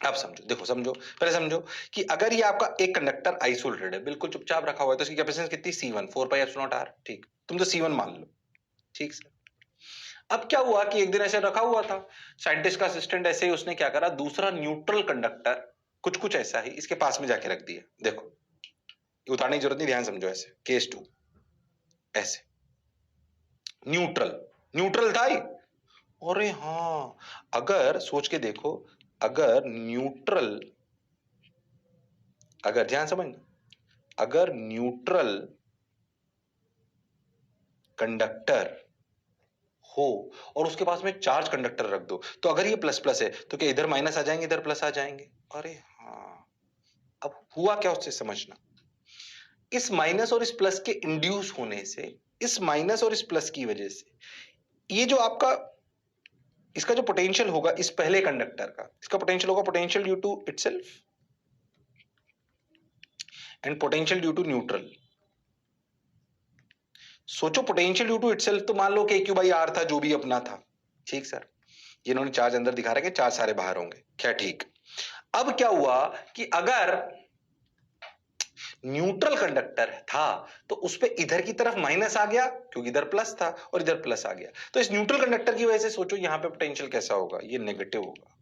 अब समझो, देखो समझो, पहले समझो कि अगर ये आपका एक कंडक्टर आइसोलेटेड है, बिल्कुल चुपचाप रखा हुआ है, तो इसकी कैपेसिटेंस कितनी? C1, 4πε0r। ठीक, तुम तो C1 मान लो। ठीक सर। अब क्या हुआ कि एक दिन ऐसे रखा हुआ था, साइंटिस्ट का असिस्टेंट ऐसे ही उसने क्या करा, दूसरा न्यूट्रल कंडक्टर कुछ कुछ ऐसा ही इसके पास में जाके रख दिया। देखो, ये उतारने की जरूरत नहीं, ध्यान समझो। ऐसे केस 2, ऐसे न्यूट्रल, न्यूट्रल था ही। अरे हाँ, अगर सोच के देखो, अगर न्यूट्रल, अगर ध्यान समझना, अगर न्यूट्रल कंडक्टर हो और उसके पास में चार्ज कंडक्टर रख दो, तो अगर ये प्लस प्लस है तो क्या इधर माइनस आ जाएंगे, इधर प्लस आ जाएंगे? अरे हाँ, अब हुआ क्या उससे समझना। इस माइनस और इस प्लस के इंड्यूस होने से, इस माइनस और इस प्लस की वजह से, ये जो आपका इसका जो पोटेंशियल होगा इस पहले कंडक्टर का, इसका पोटेंशियल होगा potential due to itself. And potential due to neutral. सोचो पोटेंशियल ड्यू टू इटसेल्फ तो मान लो कि क्यू बाई आर था, जो भी अपना था, ठीक सर, ये इन्होंने चार्ज अंदर दिखा रहा है कि चार्ज सारे बाहर होंगे, क्या ठीक। अब क्या हुआ कि अगर न्यूट्रल कंडक्टर था तो उस पे इधर की तरफ माइनस आ गया क्योंकि इधर प्लस था और इधर प्लस आ गया, तो इस न्यूट्रल कंडक्टर की वजह से सोचो यहां पे पोटेंशियल कैसा होगा, ये नेगेटिव होगा।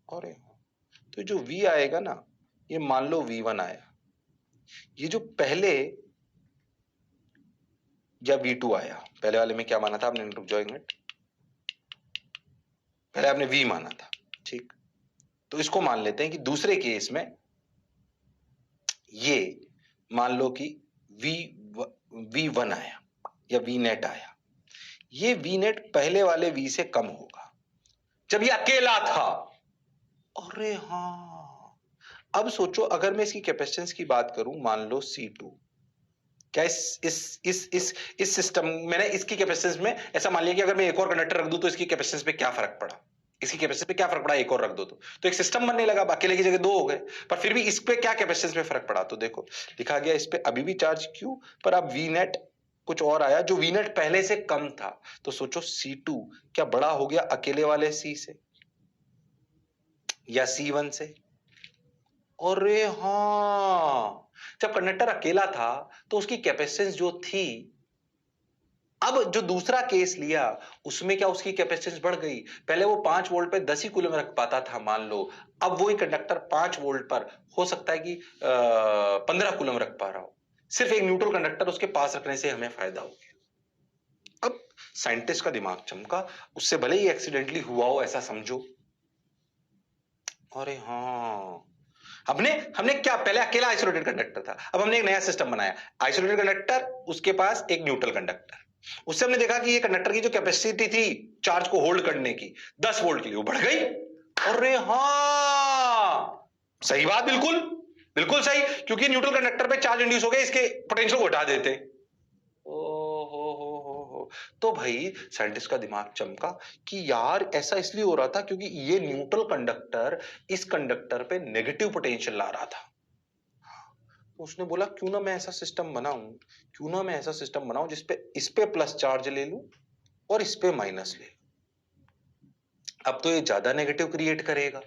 और तो जो V आएगा ना, ये मान लो V1 आया, ये जो पहले या V2 आया, पहले वाले में क्या माना था आपने, रुक जाओ एक मिनट, पहले आपने V माना था, ठीक, तो इसको मान लेते हैं कि दूसरे केस में ये मान लो कि V1 आया या V नेट आया, ये V नेट पहले वाले V से कम होगा जब ये अकेला था। अरे हाँ, अब सोचो अगर मैं इसकी कैपेसिटेंस की बात करूं, मान लो C2, क्या इस सिस्टम मैंने इसकी कैपेसिटेंस में ऐसा मान लिया कि अगर मैं एक और कंडक्टर रख दूं तो इसकी कैपेसिटेंस पे क्या फर्क पड़ा, इसकी कैपेसिटी पे क्या फर्क पड़ा, एक और रख दो तो एक सिस्टम बनने लगा, अकेले की जगह दो हो गए, पर फिर भी इस पे क्या कैपेसिटेंस पे फर्क पड़ा, तो देखो लिखा गया इस पे अभी भी चार्ज Q, पर अब V नेट कुछ और आया जो V नेट पहले से कम था, तो सोचो C2 क्या बड़ा हो गया अकेले वाले C से या C1 से। अरे हाँ, जब कंडक्टर अकेला था तो उसकी कैपेसिटेंस जो थी, अब जो दूसरा केस लिया उसमें क्या उसकी कैपेसिटेंस बढ़ गई, पहले वो 5 वोल्ट पे 10 ही कूलम रख पाता था मान लो, अब वही कंडक्टर 5 वोल्ट पर हो सकता है कि 15 कूलम रख पा रहा हो, सिर्फ एक न्यूट्रल कंडक्टर उसके पास रखने से हमें फायदा हो गया। अब साइंटिस्ट का दिमाग चमका, उससे भले ही एक्सीडेंटली हुआ हो ऐसा समझो। अरे हाँ, हमने हमने क्या, पहले अकेला आइसोलेटेड कंडक्टर था, अब हमने एक नया सिस्टम बनाया, आइसोलेटेड कंडक्टर, उसके पास एक न्यूट्रल कंडक्टर, उससे हमने देखा कि ये कंडक्टर की जो कैपेसिटी थी चार्ज को होल्ड करने की 10 वोल्ट के लिए वो बढ़ गई। अरे हाँ, सही बात, बिल्कुल बिल्कुल सही, क्योंकि न्यूट्रल कंडक्टर पे चार्ज इंड्यूस हो गया, इसके पोटेंशियल को हटा देते। हो तो भाई साइंटिस्ट का दिमाग चमका कि यार ऐसा इसलिए हो रहा था क्योंकि ये न्यूट्रल कंडक्टर इस कंडक्टर पे नेगेटिव पोटेंशियल ला रहा था। तो उसने बोला क्यों ना मैं ऐसा सिस्टम बनाऊं, क्यों ना मैं ऐसा सिस्टम बनाऊं जिसपे इस पे प्लस चार्ज ले लूं और इस पे माइनस ले लूं। अब तो ये ज्यादा नेगेटिव क्रिएट करेगा,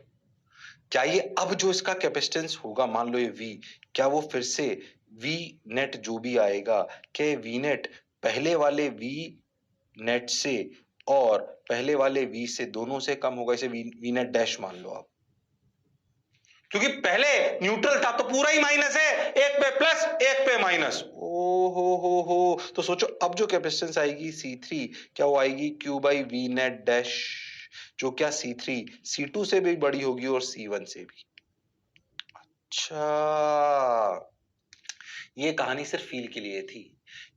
क्या ये अब जो इसका कैपेसिटेंस होगा मान लो ये V, क्या वो फिर से V नेट जो भी आएगा, क्या V नेट पहले वाले V नेट से और पहले वाले V से दोनों से कम होगा, इसे V नेट डैश मान लो आप, क्योंकि पहले न्यूट्रल था तो पूरा ही माइनस है, एक पे प्लस एक पे माइनस। ओ हो, तो सोचो अब जो कैपेसिटेंस आएगी C3, क्या वो आएगी Q by V net dash, जो क्या C3 C2 से भी बड़ी होगी और C1 से भी। अच्छा, ये कहानी सिर्फ फील के लिए थी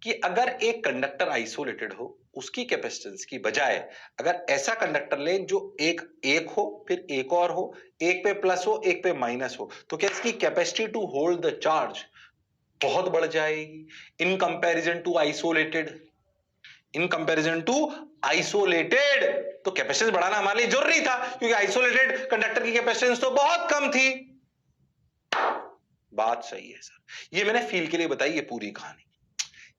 कि अगर एक कंडक्टर आइसोलेटेड हो, उसकी कैपेसिटेंस की बजाय अगर ऐसा कंडक्टर लें जो एक एक हो फिर एक और हो, एक पे प्लस हो एक पे माइनस हो, तो क्या इसकी capacity to hold the charge बहुत बढ़ जाएगी in comparison to isolated. In comparison to isolated तो कैपेसिटेंस बढ़ाना हमारे लिए जरूरी था, क्योंकि आइसोलेटेड कंडक्टर की कैपेसिटेंस तो बहुत कम थी। बात सही है सर, ये मैंने फील के लिए बताई, ये पूरी कहानी,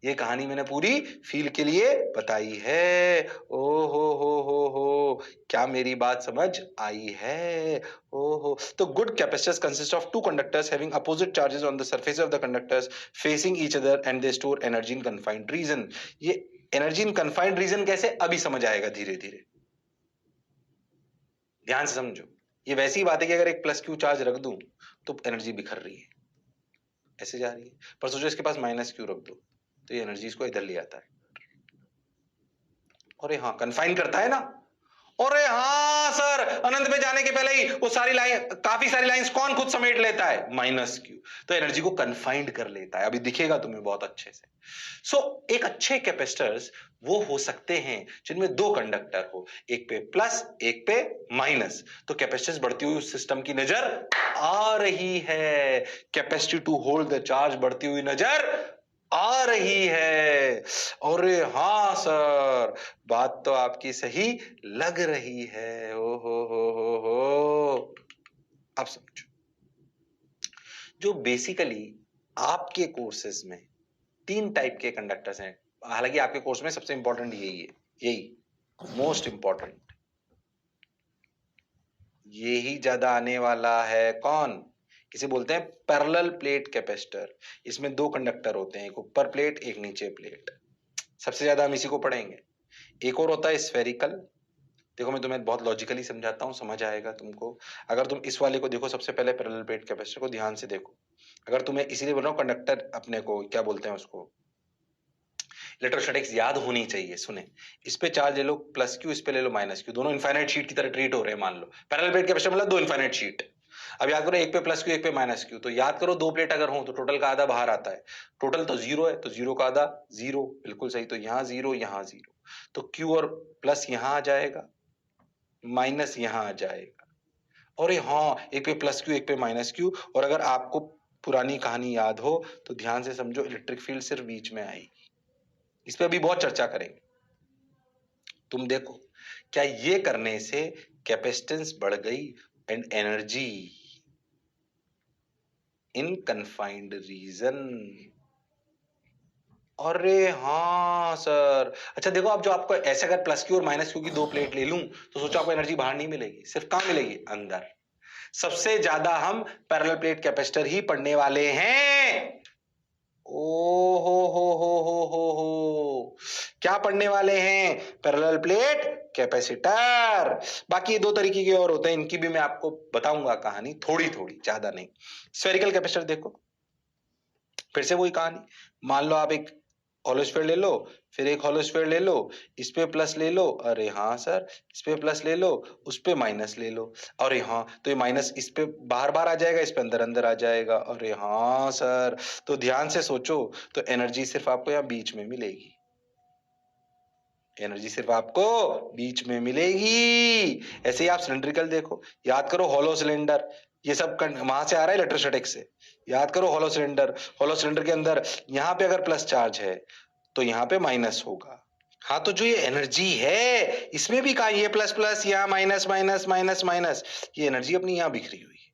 ये कहानी मैंने पूरी फील के लिए बताई है। ओ हो, क्या मेरी बात समझ आई है? ओ तो good capacitors consist of two conductors having opposite charges on the surface of the conductors facing each other and they store energy in confined region. ये एनर्जी इन कन्फाइंड रीजन कैसे, अभी समझ आएगा धीरे धीरे, ध्यान से समझो। ये वैसी बात है कि अगर एक प्लस क्यू चार्ज रख दूं तो एनर्जी बिखर रही है, ऐसे जा रही है, पर सोचो इसके पास माइनस क्यू रख दो तो ये एनर्जी इसको इधर ले आता है। अरे हाँ, कन्फाइन करता है ना। अरे हाँ सर, अनंत में जाने के पहले ही वो सारी लाइन, काफी सारी लाइंस कौन खुद समेट लेता है, माइनस क्यू, तो एनर्जी को कन्फाइंड कर लेता है। अभी दिखेगा तुम्हें बहुत अच्छे से। एक अच्छे कैपेसिटर्स वो हो सकते हैं जिनमें दो कंडक्टर हो, एक पे प्लस एक पे माइनस, तो कैपेसिटेंस बढ़ती हुई उस सिस्टम की नजर आ रही है, capacity to hold the charge बढ़ती हुई नजर आ रही है। अरे हाँ सर, बात तो आपकी सही लग रही है। ओ हो, अब समझो, जो बेसिकली आपके कोर्सेज में 3 टाइप के कंडक्टर्स हैं, हालांकि आपके कोर्स में सबसे इंपॉर्टेंट यही है, यही मोस्ट इंपॉर्टेंट, यही ज्यादा आने वाला है। कौन? किसे बोलते हैं? Parallel plate capacitor. इसमें 2 कंडक्टर होते हैं, एक ऊपर प्लेट एक नीचे प्लेट। सबसे ज्यादा हम इसी को पढ़ेंगे। एक और होता है स्फेरिकल। देखो मैं तुम्हें बहुत लॉजिकली समझाता हूं, समझ आएगा तुमको। अगर तुम इस वाले को देखो, सबसे पहले पैरेलल प्लेट कैपेसिटर को ध्यान से देखो। अगर तुम्हें इसीलिए बोल रहा हूं, कंडक्टर अपने को क्या बोलते हैं, उसको इलेक्ट्रोस्टैटिक्स याद होनी चाहिए। सुने, इस पे चार्ज ले लो प्लस क्यू, इस पे ले लो माइनस क्यू, दोनों इनफाइनाइट शीट की तरह ट्रीट हो रहे हैं। मान लो पैरेलल प्लेट कैपेसिटर मतलब 2 इनफाइनाइट शीट। अब याद करो, एक पे प्लस क्यू एक पे माइनस क्यू, तो याद करो 2 प्लेट अगर हो तो टोटल का आधा बाहर आता है। टोटल तो 0 है, तो 0 का आधा 0, बिल्कुल सही। तो यहां 0 यहां 0, तो क्यू और प्लस यहां आ जाएगा, माइनस यहां आ जाएगा। और ये हाँ, एक पे प्लस क्यू एक पे माइनस क्यू। और अगर आपको पुरानी कहानी याद हो तो ध्यान से समझो, इलेक्ट्रिक फील्ड सिर्फ बीच में आएगी। इस पे अभी बहुत चर्चा करेंगे। तुम देखो, क्या ये करने से कैपेसिटेंस बढ़ गई and energy in confined region? अरे हाँ सर। अच्छा देखो, अब जो आपको ऐसे अगर प्लस क्यू और माइनस क्यू की 2 प्लेट ले लूं तो सोचो आपको एनर्जी बाहर नहीं मिलेगी, सिर्फ कहां मिलेगी? अंदर। सबसे ज्यादा हम पैरेलल प्लेट कैपेसिटर ही पढ़ने वाले हैं। ओ हो, क्या पढ़ने वाले हैं? Parallel plate capacitor. बाकी ये 2 तरीके के और होते हैं, इनकी भी मैं आपको बताऊंगा कहानी, थोड़ी थोड़ी, ज्यादा नहीं। स्फेरिकल कैपेसिटर देखो, फिर से वही कहानी। मान लो आप एक होलोस्फीयर ले लो, फिर एक होलोस्फीयर ले लो, इस पे प्लस ले लो, अरे हाँ सर, इस पे प्लस ले लो, उस पे माइनस ले लो, अरे हाँ, तो ये माइनस इस पे बाहर बाहर आ जाएगा, इस पे अंदर अंदर आ जाएगा, अरे हाँ सर। तो ध्यान से सोचो, तो एनर्जी सिर्फ आपको यहाँ बीच में मिलेगी, एनर्जी सिर्फ आपको बीच में मिलेगी। ऐसे ही आप सिलेंड्रिकल देखो, याद करो हॉलो सिलेंडर, ये सब वहां से आ रहा है इलेक्ट्रोस्टैटिक से। याद करो हॉलो सिलेंडर, हॉलो सिलेंडर के अंदर यहाँ पे अगर प्लस चार्ज है तो यहाँ पे माइनस होगा। हाँ, तो जो ये एनर्जी है इसमें भी कहा, ये प्लस प्लस, यहाँ माइनस माइनस माइनस माइनस, ये एनर्जी अपनी यहाँ बिखरी हुई है।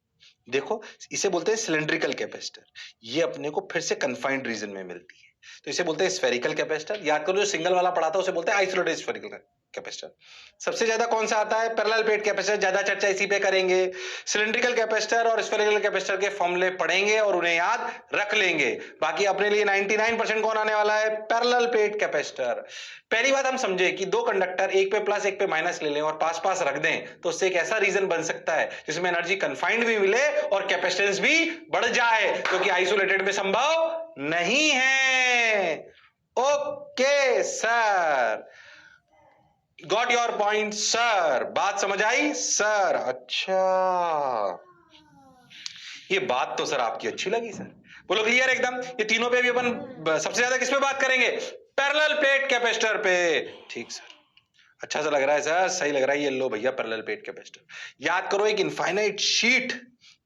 देखो, इसे बोलते हैं सिलेंड्रिकल कैपेसिटर। ये अपने को फिर से कन्फाइंड रीजन में मिलती है, तो इसे बोलते हैं स्फेरिकल कैपेसिटर। याद करो, जो सिंगल वाला पढ़ा था उसे बोलते हैं आइसोलेटेड स्फेरिकल कैपेसिटर। सबसे ज्यादा कौन सा आता है? Parallel plate capacitor. ज्यादा चर्चा इसी पे करेंगे। सिलेंड्रिकल कैपेसिटर और स्फेरिकल कैपेसिटर के फॉर्मूले पढ़ेंगे और उन्हें याद रख लेंगे। बाकी अपने लिए 99% कौन आने वाला है? Parallel plate capacitor. पहली बात हम समझे कि 2 कंडक्टर, एक पे प्लस एक पे माइनस ले लें और पास पास रख दें, तो उससे एक ऐसा रीजन बन सकता है जिसमें एनर्जी कन्फाइंड भी मिले और कैपेसिटेंस भी बढ़ जाए, क्योंकि आइसोलेटेड में संभव नहीं है। Okay sir, got your point sir. बात समझ आई सर? अच्छा, ये बात तो सर आपकी अच्छी लगी सर। बोलो क्लियर एकदम। ये तीनों पे भी अपन सबसे ज्यादा किस पे बात करेंगे? पैरेलल प्लेट कैपेसिटर पे। ठीक सर, अच्छा सा लग रहा है सर, सही लग रहा है। ये लो भैया, पैरेलल प्लेट कैपेसिटर। याद करो एक इनफाइनाइट शीट,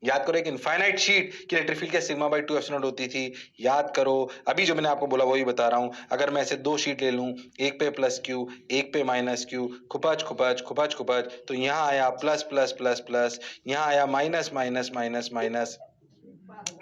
याद करो एक इनफाइनाइट शीट की इलेक्ट्रिक फील्ड क्या सिग्मा बाई 2 एप्सिलॉन होती थी। याद करो, अभी जो मैंने आपको बोला वही बता रहा हूं। अगर मैं ऐसे 2 शीट ले लूं, एक पे प्लस क्यू एक पे माइनस क्यू, खुपच खुपच खुपच खुपच, तो यहां आया प्लस प्लस प्लस प्लस, यहां आया माइनस माइनस माइनस माइनस।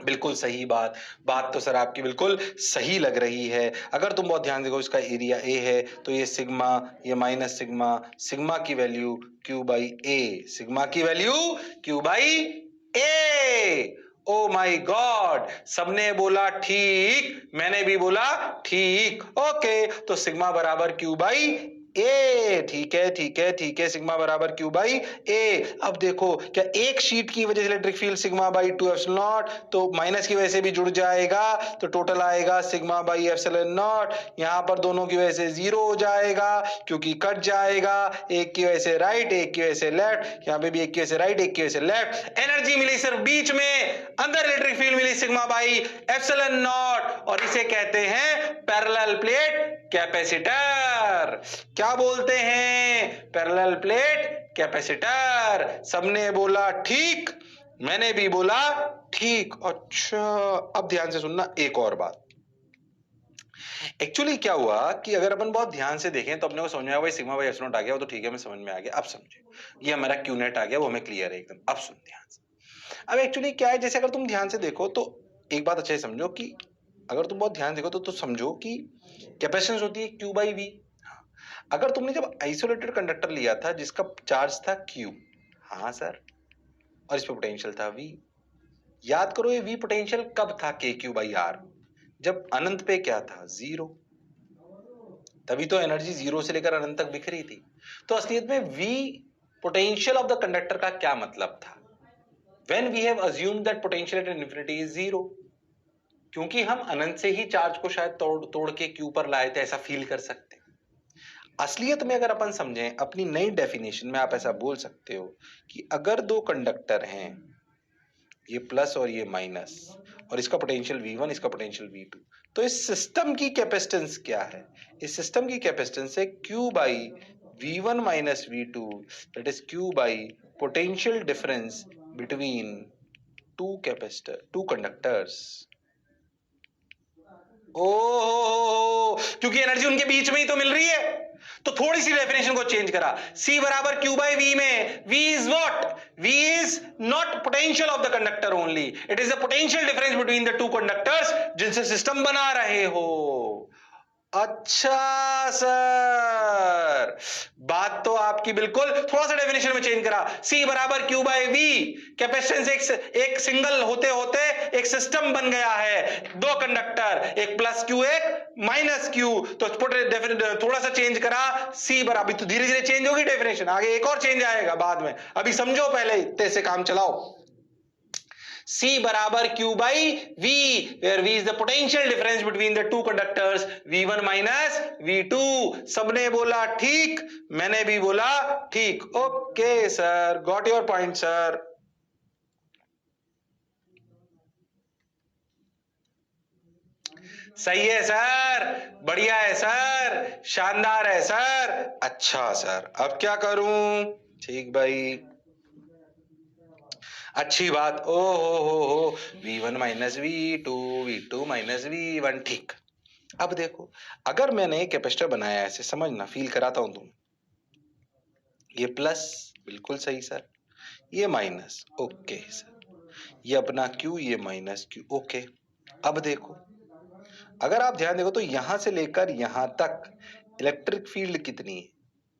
बिल्कुल सही बात, बात तो सर आपकी बिल्कुल सही लग रही है। अगर तुम बहुत ध्यान देखो, इसका एरिया ए है, तो ये सिग्मा, ये माइनस सिग्मा, सिग्मा की value Q by A, sigma की value Q by A. Oh my God, सबने बोला ठीक, मैंने भी बोला ठीक। ओके, तो सिग्मा बराबर क्यू बाई ए। ठीक है ठीक है ठीक है, सिग्मा बराबर क्यू बाई ए। अब देखो, क्या एक शीट की वजह से electric field sigma by 2 epsilon naught, तो माइनस की वजह से भी जुड़ जाएगा, तो टोटल आएगा सिग्मा बाई एप्सिलॉन नॉट। यहां पर दोनों की वजह से 0 हो जाएगा, क्योंकि कट जाएगा। एक की वजह से राइट, एक की वजह से लेफ्ट, यहां पे भी एक की वजह से राइट, एक की वजह से लेफ्ट। एनर्जी मिली सिर्फ बीच में, अंदर इलेक्ट्रिक फील्ड मिली सिग्मा बाई एप्सिलॉन नॉट, और इसे कहते हैं पैरेलल प्लेट कैपेसिटर। क्या बोलते हैं? Parallel plate capacitor. सबने बोला ठीक, मैंने भी बोला ठीक। अच्छा, अब ध्यान से सुनना एक और बात। एक्चुअली क्या हुआ कि अगर अपन बहुत ध्यान से देखें तो अपने को समझ में आया, भाई सिग्मा बाई एप्सिलॉन आ गया, वो तो ठीक है, मैं समझ में आ गया। अब समझे, ये हमारा क्यू नेट आ गया, वो हमें क्लियर है एकदम। अब सुन ध्यान से, अब एक्चुअली क्या है, जैसे अगर तुम ध्यान से देखो तो एक बात अच्छे से समझो कि अगर तुम बहुत ध्यान देखो तो समझो कि कैपेसिटेंस होती है Q बाई V। अगर तुमने जब आइसोलेटेड कंडक्टर लिया था जिसका चार्ज था Q, हाँ सर, और इस पे पोटेंशियल था V, याद करो ये V पोटेंशियल कब था KQ बाई R, जब अनंत पे क्या था, 0, तभी तो एनर्जी 0 से लेकर अनंत तक बिखरी थी। तो असलियत में V potential of the conductor का क्या मतलब था, when we have assumed that potential at infinity is 0, क्योंकि हम अनंत से ही चार्ज को शायद तोड़ के Q पर लाए थे, ऐसा फील कर सकते हैं। असलियत में अगर अपन समझें अपनी नई डेफिनेशन में, आप ऐसा बोल सकते हो कि अगर दो कंडक्टर हैं, ये प्लस और ये माइनस, और इसका पोटेंशियल V1, इसका पोटेंशियल V2, तो इस सिस्टम की कैपेसिटेंस क्या है, इस सिस्टम की कैपेसिटेंस है Q by V1 minus V2, that is Q by potential difference between two conductors. Oh, क्योंकि एनर्जी उनके बीच में ही तो मिल रही है, तो थोड़ी सी डेफिनेशन को चेंज करा, C बराबर Q बाई V में V is what, V is not potential of the conductor only, it is the potential difference between the two conductors जिनसे सिस्टम बना रहे हो। अच्छा सर, बात तो आपकी बिल्कुल, थोड़ा सा डेफिनेशन में चेंज करा, C बराबर Q बाई V, कैपेसिटेंस एक सिंगल होते होते एक सिस्टम बन गया है, दो कंडक्टर, एक प्लस Q एक माइनस Q, तो थोड़ा सा चेंज करा, C बराबर, तो धीरे धीरे चेंज होगी डेफिनेशन, आगे एक और चेंज आएगा बाद में, अभी समझो पहले, इतने से काम चलाओ। C बराबर Q by V, where V is the potential difference between the two conductors, V1 minus V2। सबने बोला ठीक, मैंने भी बोला ठीक, okay sir, got your point sir. सही है सर, बढ़िया है सर, शानदार है सर। अच्छा सर, अब क्या करूं? ठीक भाई, अच्छी बात। ओ हो V1 minus V2, V2 minus V1, ठीक। अब देखो, अगर मैंने एक कैपेसिटर बनाया, ऐसे समझना, फील कराता हूं तुम, ये प्लस, बिल्कुल सही सर, ये माइनस, ओके सर, ये अपना Q, ये माइनस Q, ओके। अब देखो, अगर आप ध्यान देखो तो यहां से लेकर यहां तक इलेक्ट्रिक फील्ड कितनी है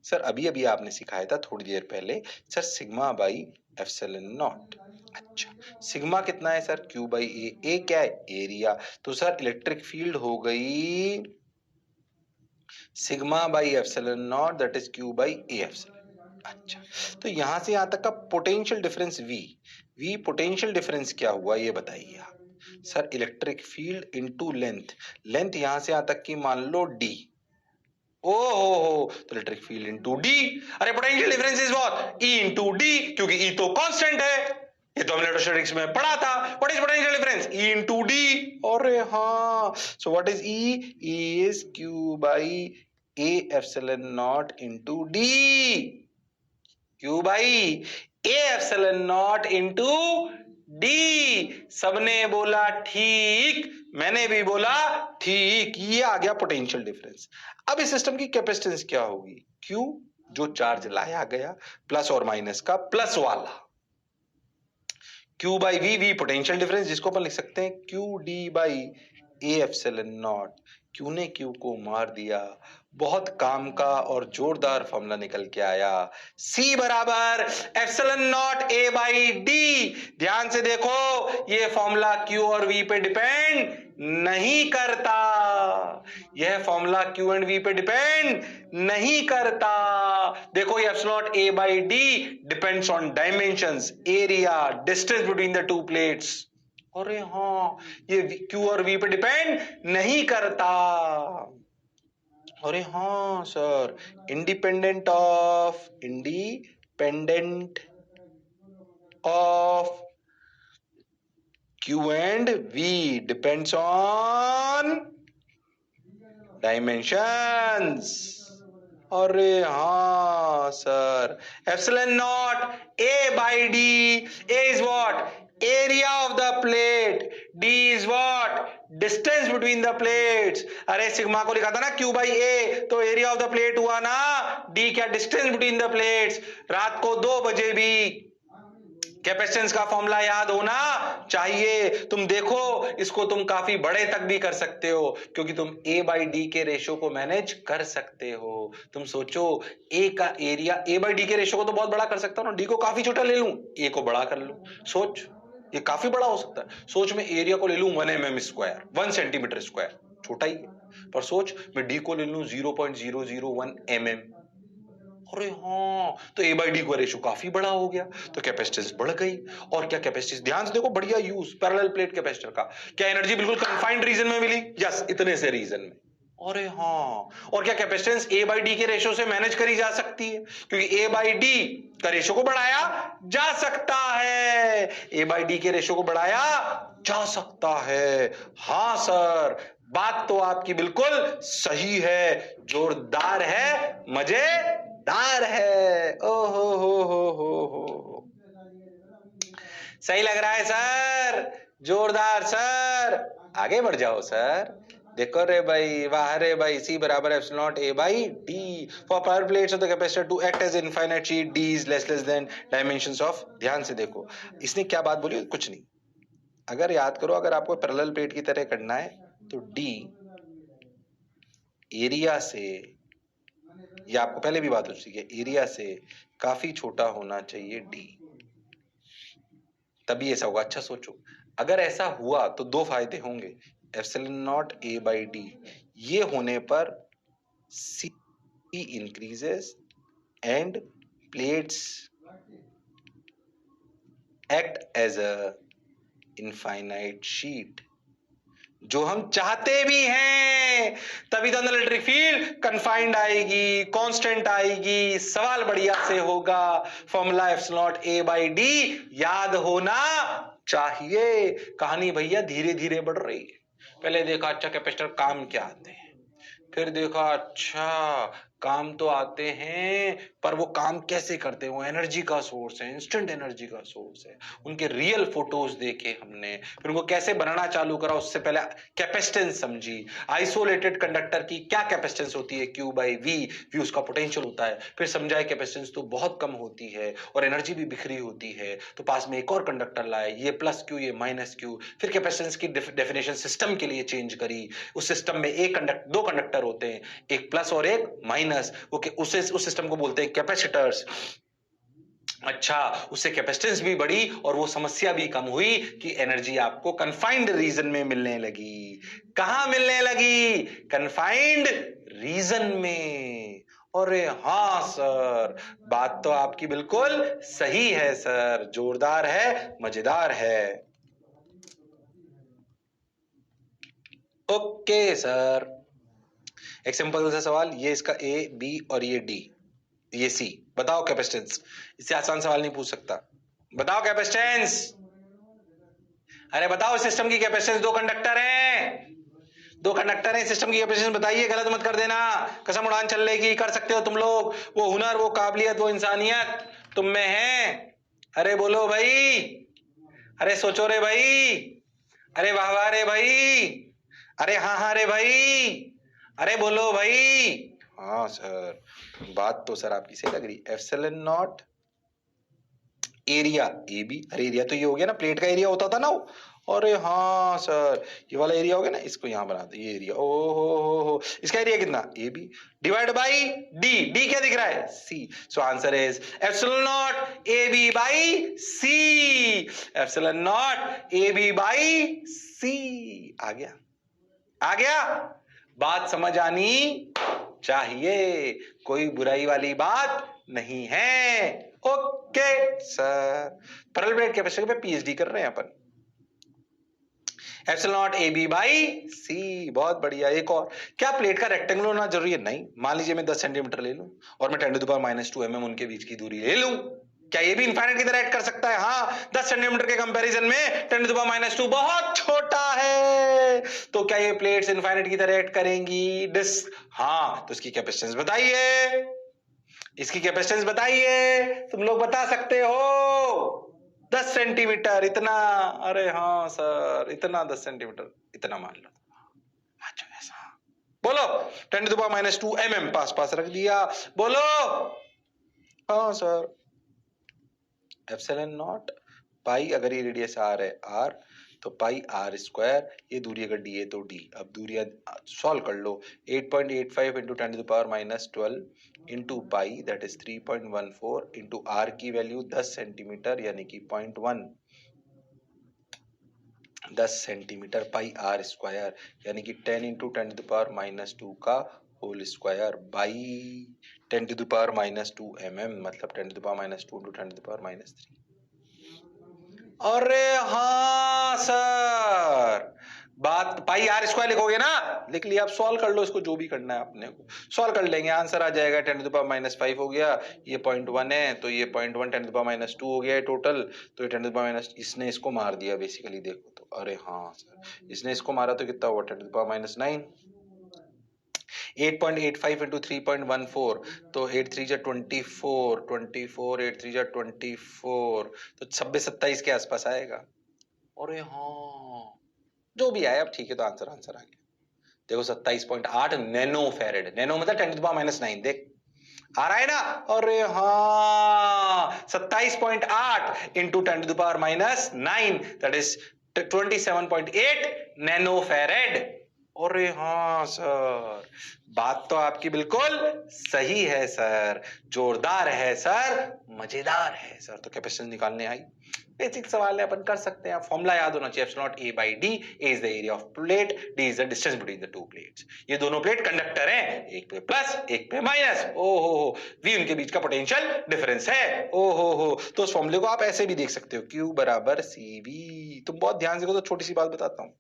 सर? अभी अभी आपने सिखाया था थोड़ी देर पहले sir, sigma by epsilon not. अच्छा, सिग्मा कितना है सर? Q बाई ए क्या है? एरिया। तो सर इलेक्ट्रिक फील्ड हो गई sigma by epsilon not, that is Q by A epsilon. अच्छा, तो यहां से यहां तक का potential difference V potential difference क्या हुआ ये बताइए आप। Sir electric field into length, length यहां से यहां तक की मान लो D, ओ हो, तो इलेक्ट्रिक फील्ड इनटू D। अरे potential difference is what? E into D, क्योंकि E तो कांस्टेंट है, ये तो हमने इलेक्ट्रोस्टैटिक्स में पढ़ा था। What is potential difference? E into D। अरे हाँ, so what is E? E is Q by A epsilon not into D, Q by A epsilon not into D। सबने बोला ठीक, मैंने भी बोला ठीक, ये आ गया पोटेंशियल डिफरेंस। अब इस सिस्टम की कैपेसिटेंस क्या होगी? Q, जो चार्ज लाया गया, प्लस और माइनस का प्लस वाला, Q by V potential difference, जिसको अपन लिख सकते हैं Q D by A epsilon not. Q ने Q को मार दिया, बहुत काम का और जोरदार फॉर्मूला निकल के आया, C बराबर epsilon not A by D। ध्यान से देखो, ये फॉर्मूला Q और V पे डिपेंड नहीं करता, यह फॉर्मूला Q एंड V पे डिपेंड नहीं करता। देखो, ये epsilon not A by D depends on dimensions, area, distance between the to plates. अरे हाँ, ये Q और V पे डिपेंड नहीं करता। अरे हाँ sir, independent of Q and V depends on dimensions। अरे हाँ sir, epsilon not A by D, A is what? Area of the plate, D is what? Distance between the plates। अरे sigma को लिखा था ना Q बाई A, तो area of the plate हुआ ना, D क्या? Distance between the plates. रात को 2 बजे भी कैपेसिटेंस का फॉर्मूला याद होना चाहिए। तुम देखो इसको तुम काफी बड़े तक भी कर सकते हो क्योंकि तुम A बाई डी के रेशो को मैनेज कर सकते हो। तुम सोचो A का एरिया A बाई डी के रेशो को तो बहुत बड़ा कर सकता हूं ना, D को काफी छोटा ले लूं, A को बड़ा कर लूं। सोच ये काफी बड़ा हो सकता है। सोच मैं एरिया को ले लूं 1 mm स्क्वायर, 1 सेंटीमीटर स्क्वायर, छोटा ही है। पर सोच मैं D को ले लूं 0.001 mm, अरे हाँ, तो A बाई डी का रेशो काफी बड़ा हो गया, तो कैपेसिटेंस बढ़ गई। और क्या कैपेसिटेंस, ध्यान से देखो, बढ़िया यूज पैरेलल प्लेट कैपेसिटर का। क्या एनर्जी बिल्कुल कंफाइंड रीजन में मिली? यस, इतने से रीजन में। अरे हाँ, और क्या कैपेसिटेंस A बाई डी के रेशो से मैनेज करी जा सकती है क्योंकि A बाई डी का रेशो को बढ़ाया जा सकता है। A बाई डी के रेशो को बढ़ाया जा सकता है। हाँ सर, बात तो आपकी बिल्कुल सही है, जोरदार है, मजेदार है। ओहो हो, सही लग रहा है सर, जोरदार सर। आगे बढ़ जाओ सर। देखो रे भाई, वाह रे भाई, C बराबर epsilon not A by D for parallel plates of the capacitor to act as infinite sheet, D is less than dimensions of. ध्यान से देखो इसने क्या बात बोली, कुछ नहीं। अगर याद करो, अगर आपको पैरेलल प्लेट की तरह करना है तो D एरिया से, ये आपको पहले भी बात हो चुकी है, एरिया से काफी छोटा होना चाहिए D, तभी ऐसा होगा। अच्छा सोचो, अगर ऐसा हुआ तो दो फायदे होंगे, epsilon not A by D ये होने पर C increases and plates act as a infinite sheet, जो हम चाहते भी हैं। तभी तो अंदर इलेक्ट्रिक फील्ड कन्फाइंड आएगी, कांस्टेंट आएगी, सवाल बढ़िया से होगा। Formula epsilon not A by D याद होना चाहिए। कहानी भैया धीरे धीरे बढ़ रही है। पहले देखा अच्छा कैपेसिटर काम क्या आते हैं, फिर देखा अच्छा काम तो आते हैं पर वो काम कैसे करते हैं, वो एनर्जी का सोर्स है, इंस्टेंट एनर्जी का सोर्स है। उनके रियल फोटोज देखे हमने, फिर उनको कैसे बनाना चालू करा, उससे पहले कैपेसिटेंस समझी। आइसोलेटेड कंडक्टर की क्या कैपेसिटेंस होती है, Q बाई V उसका पोटेंशियल होता है। फिर समझा है कैपेसिटेंस तो बहुत कम होती है और एनर्जी भी बिखरी होती है, तो पास में एक और कंडक्टर लाए, ये प्लस Q ये माइनस Q। फिर कैपेसिटेंस की डेफिनेशन सिस्टम के लिए चेंज करी। उस सिस्टम में दो कंडक्टर होते हैं, एक प्लस और एक माइनस, ओके, उस सिस्टम को बोलते हैं कैपेसिटर्स। अच्छा, उससे कैपेसिटेंस भी बढ़ी और वो समस्या भी कम हुई कि एनर्जी आपको कन्फाइंड रीजन में मिलने लगी। कहां मिलने लगी? कन्फाइंड रीजन में। अरे हाँ सर, बात तो आपकी बिल्कुल सही है सर, जोरदार है, मजेदार है। ओके सर, एक सिंपल सा सवाल, ये इसका A B और ये D, ये C, बताओ कैपेसिटेंस। इससे आसान सवाल नहीं पूछ सकता। बताओ कैपेसिटेंस, अरे बताओ सिस्टम की कैपेसिटेंस। दो कंडक्टर हैं, दो कंडक्टर हैं, सिस्टम की कैपेसिटेंस बताइए, गलत मत कर देना, कसम उड़ान चल लेगी। कर सकते हो तुम लोग, वो हुनर, वो काबिलियत, वो इंसानियत तुम में है। अरे बोलो भाई, अरे सोचो रे भाई, अरे वाह वाह रे भाई, अरे हाँ हाँ रे भाई, अरे बोलो भाई। हाँ सर, बात तो सर आपकी सही लग रही। Epsilon not area A B, अरे एरिया तो ये हो गया ना, प्लेट का एरिया होता था ना वो। अरे हाँ सर, ये वाला एरिया हो गया ना, इसको यहां बना दो, ये एरिया। ओ हो, इसका एरिया कितना? A B divide by D. D क्या दिख रहा है? C. So answer is epsilon not A B by C. Epsilon not A B by C. आ गया, आ गया, बात समझ आनी चाहिए, कोई बुराई वाली बात नहीं है। Okay sir, parallel plate capacitor पे पीएचडी कर रहे हैं अपन। Epsilon not A B by C, बहुत बढ़िया। एक और, क्या प्लेट का रेक्टेंगल होना जरूरी है? नहीं। मान लीजिए मैं 10 सेंटीमीटर ले लूं और मैं 10 टू द पावर -2 mm उनके बीच की दूरी ले लूं, क्या ये भी इनफाइनाइट की तरह एक्ट कर सकता है? हाँ, 10 सेंटीमीटर के कंपैरिजन में 10 टू द पावर -2 बहुत छोटा है, तो क्या ये प्लेट्स इनफाइनाइट की तरह एक्ट करेंगी? डिस्क, हाँ, तो इसकी कैपेसिटेंस बताइए, इसकी कैपेसिटेंस बताइए, तुम लोग बता सकते हो। 10 सेंटीमीटर, इतना? अरे हाँ सर, इतना 10 सेंटीमीटर, इतना मान लो। अच्छा ऐसा बोलो, 10 टू द पावर -2 mm पास पास रख दिया, बोलो। हाँ सर, एप्सिलॉन नॉट पाई, अगर ये रेडियस r है r, तो पाई r स्क्वायर, ये दूरी अगर d है तो d। अब दूरियां सॉल्व कर लो। 8.85 into 10 to the power minus 12 into pi that is 3.14 into r की वैल्यू 10 सेंटीमीटर यानी कि 0.1, 10 सेंटीमीटर पाई r स्क्वायर यानी कि 10 into 10 to the power minus 2 का whole square by 10 to the power minus 2 mm, मतलब 10 to the power minus 2 into 10 to the power minus 3। अरे हाँ sir, बात पाई आर स्क्वायर लिखोगे ना, लिख लिया। आप सॉल्व कर लो इसको, जो भी करना है अपने को सॉल्व कर लेंगे, आंसर आ जाएगा 10 टू द पावर माइनस 5 हो गया, ये 0.1 है तो ये 0.1 10 टू द पावर माइनस 2 हो गया है टोटल, तो ये 10 टू द पावर माइनस, इसने इसको मार दिया बेसिकली, देखो तो। अरे हाँ सर, इसने इसको मारा तो कितना हुआ 10 to the power minus 9। 8.85 into 3.14, तो 8 3 जा 24, 24 8 3 जा 24, तो 26 27 के आसपास आएगा। अरे हाँ, जो भी आया अब ठीक है, तो आंसर आ गया। देखो 27.8 नैनो फेरेड, नैनो मतलब 10 टू द पावर माइनस 9, देख आ रहा है ना। अरे हाँ, 27.8 into 10 to the power minus 9 that is 27.8 nano farad. अरे हाँ सर, बात तो आपकी बिल्कुल सही है सर, जोरदार है सर, मजेदार है सर। तो कैपेसिटेंस निकालने आई, बेसिक सवाल है, अपन कर सकते हैं। फॉर्मूला याद होना चाहिए, epsilon not A by D, A is the area of plate, D is the distance between the to plates. ये दोनों प्लेट कंडक्टर हैं, एक पे प्लस एक पे माइनस, ओ हो, वी उनके बीच का पोटेंशियल डिफरेंस है, ओ हो। तो उस फॉर्मूले को आप ऐसे भी देख सकते हो, Q बराबर सी वी। तुम बहुत ध्यान से देखो तो छोटी सी बात बताता हूं,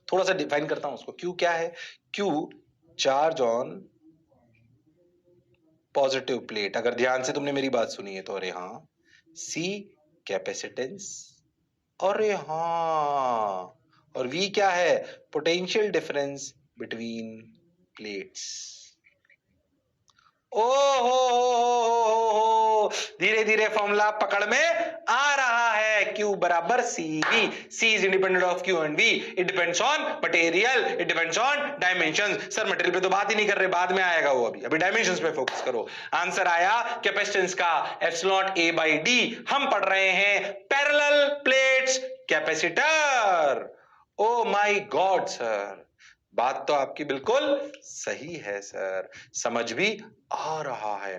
थोड़ा सा डिफाइन करता हूं उसको। Q क्या है? Q charge on positive plate, अगर ध्यान से तुमने मेरी बात सुनी है तो। अरे हाँ, C कैपेसिटेंस, अरे हाँ, और V क्या है? Potential difference between plates. ओ हो, धीरे धीरे फॉर्मूला पकड़ में आ रहा है। Q बराबर C V, C is independent of Q and V, it depends on material, it depends on dimensions. Sir material पे तो बात ही नहीं कर रहे, बाद में आएगा वो, अभी डायमेंशंस पे फोकस करो। आंसर आया कैपेसिटेंस का epsilon not A by D. हम पढ़ रहे हैं parallel plates capacitor. O my God sir, बात तो आपकी बिल्कुल सही है सर, समझ भी आ रहा है।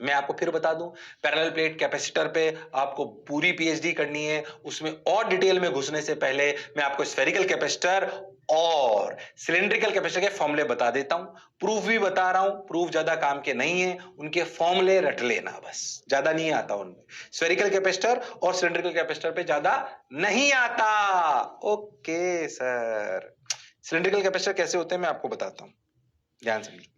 मैं आपको फिर बता दूं, पैरेलल प्लेट कैपेसिटर पे आपको पूरी पीएचडी करनी है, उसमें और डिटेल में घुसने से पहले मैं आपको स्फेरिकल कैपेसिटर और सिलिंड्रिकल कैपेसिटर के फॉर्मूले बता देता हूं, प्रूफ भी बता रहा हूं। प्रूफ ज्यादा काम के नहीं है, उनके फॉर्मूले रट लेना बस, ज्यादा नहीं आता उनमें। स्फेरिकल कैपेसिटर और सिलिंड्रिकल कैपेसिटर पे ज्यादा नहीं आता। ओके सर, सिलिंड्रिकल कैपेसिटर कैसे होते हैं मैं आपको बताता हूं, ध्यान समझिए।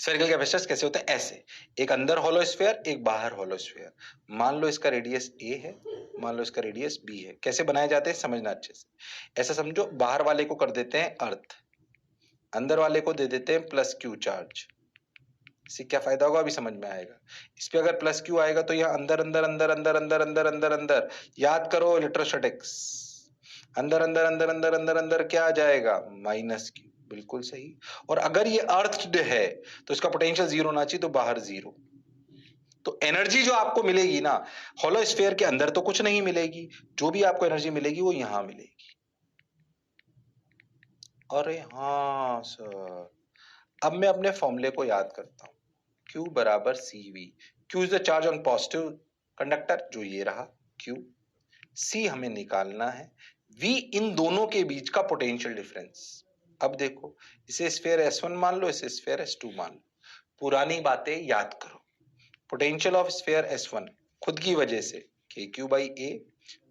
स्फेरिकल कैपेसिटर्स कैसे होते हैं? ऐसे, एक अंदर होलो स्फीयर, एक बाहर होलो स्फीयर। मान लो इसका रेडियस a है, मान लो इसका रेडियस b है। कैसे बनाए जाते हैं समझना अच्छे से। ऐसा समझो, बाहर वाले को कर देते हैं अर्थ, अंदर वाले को दे देते हैं प्लस क्यू चार्ज। इससे क्या फायदा होगा अभी समझ में आएगा। इस पे अगर प्लस क्यू आएगा तो यहाँ अंदर अंदर अंदर अंदर अंदर अंदर अंदर अंदर, याद करो इलेक्ट्रोस्टैटिक्स, अंदर अंदर अंदर अंदर अंदर अंदर क्या आ जाएगा? माइनस क्यू, बिल्कुल सही। और अगर ये अर्थड है तो इसका पोटेंशियल जीरो होना चाहिए, तो बाहर जीरो। तो एनर्जी जो आपको मिलेगी ना होलो स्फीयर के अंदर तो कुछ नहीं मिलेगी, जो भी आपको एनर्जी मिलेगी वो यहां मिलेगी। अरे हाँ सर, अब मैं अपने फॉर्मूले को याद करता हूं। Q बराबर C V, Q is the charge on positive conductor, जो ये रहा Q। C हमें निकालना है, V इन दोनों के बीच का पोटेंशियल डिफरेंस। अब देखो, इसे स्फीयर S1 मान लो, इसे स्फीयर S2 मान लो। पुरानी बातें याद करो। पोटेंशियल ऑफ स्फीयर S1 खुद की वजह से KQ बाई A,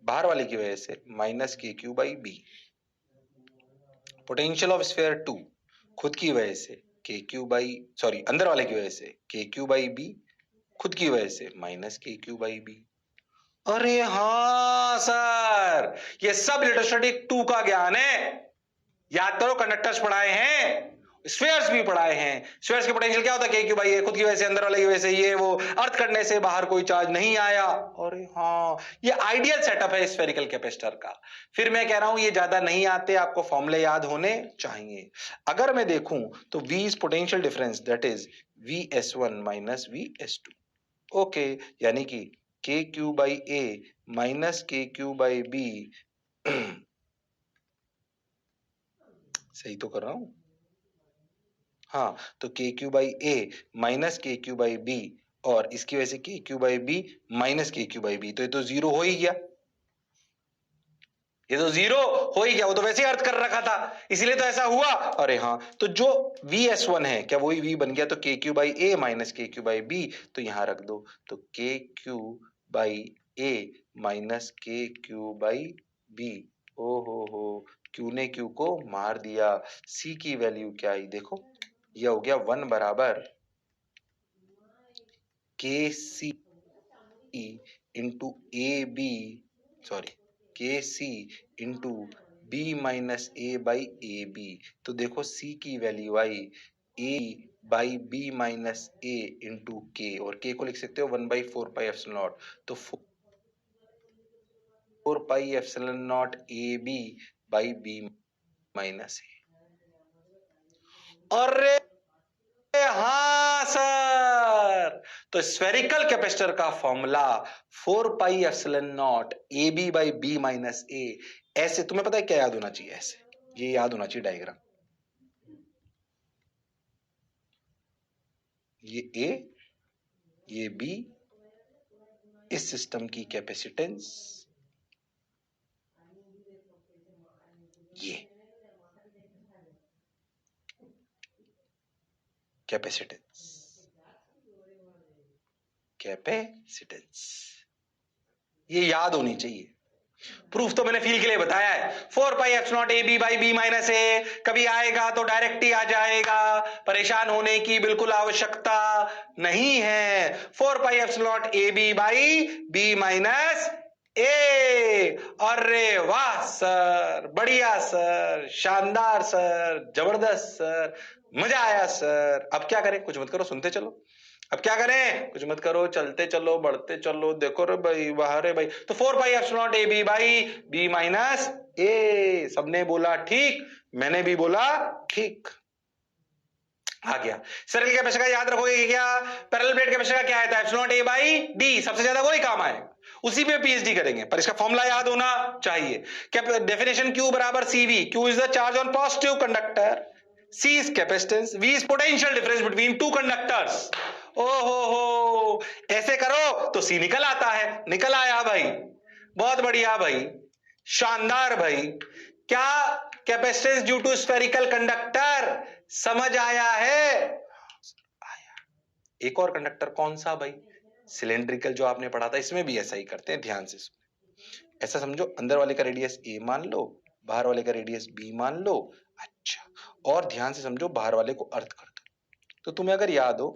बाहर वाले की वजह से minus KQ by B। Potential of sphere 2 खुद की वजह से KQ बाई, सॉरी अंदर वाले की वजह से KQ बाई B, खुद की वजह से माइनस KQ बाई B। अरे हाँ सर, ये सब इलेक्ट्रोस्टैटिक 2 का ज्ञान है। याद करो, कंडक्टर्स पढ़ाए हैं, स्फीयर्स भी पढ़ाए हैं। स्फीयर्स के पोटेंशियल क्या होता है? क्यू भाई, खुद की वजह से, अंदर वाले की वजह से, ये वो अर्थ करने से बाहर कोई चार्ज नहीं आया। अरे हाँ, ये आइडियल सेटअप है स्फेरिकल कैपेसिटर का। फिर मैं कह रहा हूं ये ज्यादा नहीं आते, आपको फॉर्मूले याद होने चाहिए। अगर मैं देखूं तो V is potential difference, that is VS1 minus VS2। Okay, यानी कि के क्यू बाई ए माइनस के क्यू बाई बी, सही तो कर रहा हूं? हाँ, तो के क्यू बाई ए माइनस के क्यू बाई बी, और इसकी वजह से के क्यू बाई बी माइनस के क्यू बाई बी, तो ये तो जीरो हो ही गया, ये तो जीरो हो ही गया, वो तो वैसे ही अर्थ कर रखा था, इसीलिए तो ऐसा हुआ। अरे हाँ, तो जो VS1 है क्या वही V बन गया, तो के क्यू बाई ए माइनस के क्यू बाई बी, तो यहां रख दो, तो के क्यू बाई ए माइनस के क्यू बाई बी। ओ हो, क्यू ने क्यू को मार दिया। सी की वैल्यू क्या आई देखो, यह हो गया 1 बराबर K C into A B, sorry K C into B minus A by A B. तो देखो सी की वैल्यू आई A by B minus A into K, और के को लिख सकते हो 1/4 पाई एप्सिलॉन नॉट, तो 4 pi epsilon not A B by B minus A. अरे हाँ सर, तो स्फेरिकल कैपेसिटर का formula 4 pi epsilon not A B by B minus A. ऐसे तुम्हें पता है क्या याद होना चाहिए, ऐसे ये याद होना चाहिए डायग्राम, ये ए ये बी, इस सिस्टम की कैपेसिटेंस ये कैपेसिटेंस, कैपेसिटेंस ये याद होनी चाहिए। प्रूफ तो मैंने फील के लिए बताया है, 4 pi epsilon not A B by B minus A, कभी आएगा तो डायरेक्ट ही आ जाएगा, परेशान होने की बिल्कुल आवश्यकता नहीं है। 4 pi epsilon not A B by B minus A. अरे वाह सर, बढ़िया सर, शानदार सर, जबरदस्त सर, मजा आया सर। अब क्या करें, कुछ मत करो, सुनते चलो। अब क्या करें, कुछ मत करो, चलते चलो, बढ़ते चलो। देखो रे भाई, बाहर है भाई, तो 4 pi epsilon not A B by B minus A. सबने बोला ठीक, मैंने भी बोला ठीक, आ गया। सरल कैपेसिटर का याद रखोगे क्या, पैरेलल प्लेट कैपेसिटर का क्या आता है, epsilon not A by D, सबसे ज्यादा वही काम आएगा, उसी पे पीएचडी करेंगे, पर इसका फॉर्मूला याद होना चाहिए। क्या डेफिनेशन, क्यू बराबर CV, Q is the charge on positive conductor, C is capacitance, V is potential difference between two conductors। ओ हो, ऐसे करो तो C निकल आता है, निकल आया भाई, बहुत बढ़िया भाई, शानदार भाई। क्या capacitance due to spherical conductor, समझ आया है? आया। एक और कंडक्टर कौन सा भाई, सिलेंड्रिकल, जो आपने पढ़ा था, इसमें भी ऐसा ही करते हैं, ध्यान से सुनो। ऐसा समझो, अंदर वाले का रेडियस A मान लो, बाहर वाले का रेडियस B मान लो। अच्छा, और ध्यान से समझो, बाहर वाले को अर्थ कर दो। तो तुम्हें अगर याद हो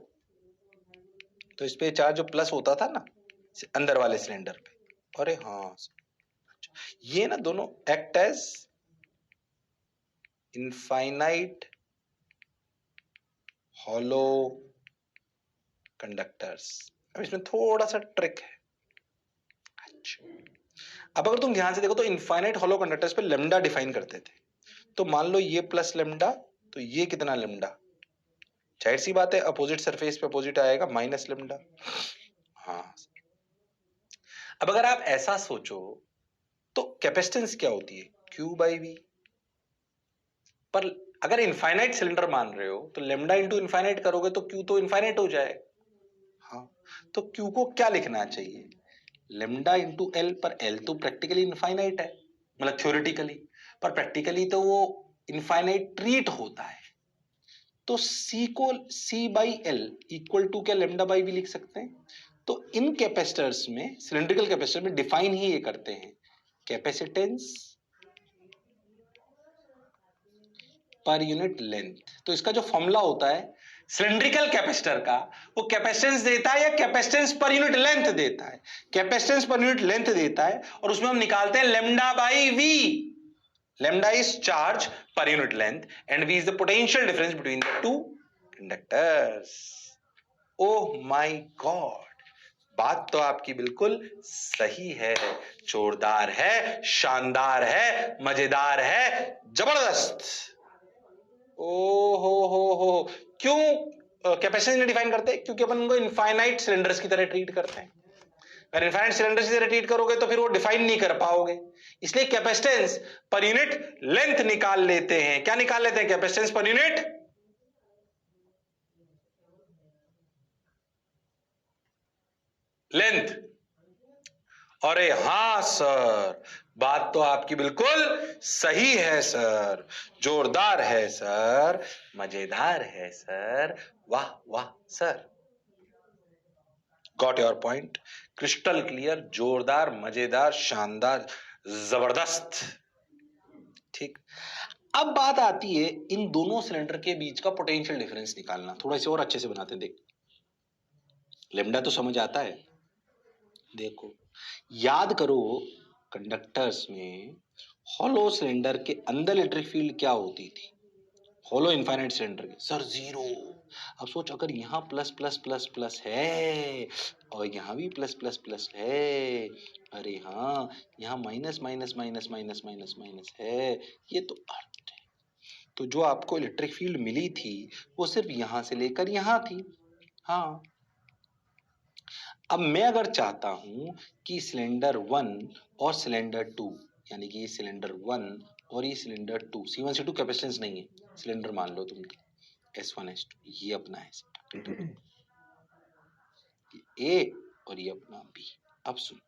तो इस पे चार्ज जो प्लस होता था ना अंदर वाले सिलेंडर पे, अरे हाँ, ये ना दोनों act as infinite hollow conductors. अब इसमें थोड़ा सा ट्रिक है। अच्छा, अब अगर तुम ध्यान से देखो तो इनफाइनाइट हॉलो कंडक्टर्स पे लेमडा डिफाइन करते थे, तो मान लो ये प्लस लेमडा, तो ये कितना लेमडा, जाहिर सी बात है अपोजिट सरफेस पे अपोजिट आएगा, माइनस लेमडा। हाँ, अब अगर आप ऐसा सोचो तो कैपेसिटेंस क्या होती है, Q बाई वी, पर अगर इनफाइनाइट सिलेंडर मान रहे हो तो लेमडा इंटू इनफाइनाइट करोगे तो Q तो इनफाइनाइट हो जाएगा। हाँ, तो Q को क्या लिखना चाहिए, लेमडा इंटू एल, पर एल तो प्रैक्टिकली इनफाइनाइट है, मतलब थ्योरेटिकली, पर प्रैक्टिकली तो वो इनफाइनाइट ट्रीट होता है। तो C को C by L equal to क्या लेमडा बाई वी लिख सकते हैं। तो इन कैपेसिटर्स में, सिलेंड्रिकल कैपेसिटर में डिफाइन ही ये करते हैं, कैपेसिटेंस पर यूनिट लेंथ। तो इसका जो फॉर्मूला होता है सिलेंड्रिकल कैपेसिटर का, वो कैपेसिटेंस देता है या कैपेसिटेंस पर यूनिट लेंथ देता है, कैपेसिटेंस पर यूनिट लेंथ देता है, और उसमें हम निकालते हैं lambda by V. Lambda is charge per unit length and V is the potential difference between the two conductors. Oh my god, बात तो आपकी बिल्कुल सही है, जोरदार है, शानदार है, मजेदार है, जबरदस्त। ओ हो, क्यों कैपेसिटेंस डिफाइन करते हैं? क्योंकि अपन उनको इनफाइनाइट सिलेंडर्स की तरह ट्रीट करते हैं। अगर इनफाइनाइट सिलेंडर्स की तरह ट्रीट करोगे तो फिर वो डिफाइन नहीं कर पाओगे, इसलिए कैपेसिटेंस पर यूनिट लेंथ निकाल लेते हैं। क्या निकाल लेते हैं? Capacitance per unit length. अरे हां सर, बात तो आपकी बिल्कुल सही है सर, जोरदार है सर, मजेदार है सर, वाह वाह sir. Got your point? Crystal clear, जोरदार, मजेदार, शानदार, जबरदस्त। ठीक, अब बात आती है इन दोनों सिलेंडर के बीच का पोटेंशियल डिफरेंस निकालना। थोड़ा इसे और अच्छे से बनाते हैं। देख, लेमडा तो समझ आता है। देखो, याद करो कंडक्टर्स में हॉलो सिलेंडर के अंदर इलेक्ट्रिक फील्ड क्या होती थी? हॉलो इनफाइनाइट सिलेंडर के सर जीरो। अब सोच, अगर यहाँ प्लस प्लस प्लस प्लस है और यहाँ भी प्लस प्लस प्लस है, अरे हाँ, यहाँ minus minus minus minus minus minus है, ये तो अर्थ है। तो जो आपको इलेक्ट्रिक फील्ड मिली थी वो सिर्फ यहाँ से लेकर यहाँ थी। हाँ, अब मैं अगर चाहता हूं कि सिलेंडर 1 और सिलेंडर 2, यानी कि सिलेंडर 1 और ये सिलेंडर 2, C1 C2 कैपेसिटेंस नहीं है, सिलेंडर मान लो तुम, S1 S2, ये अपना है A और ये अपना B। अब सुन,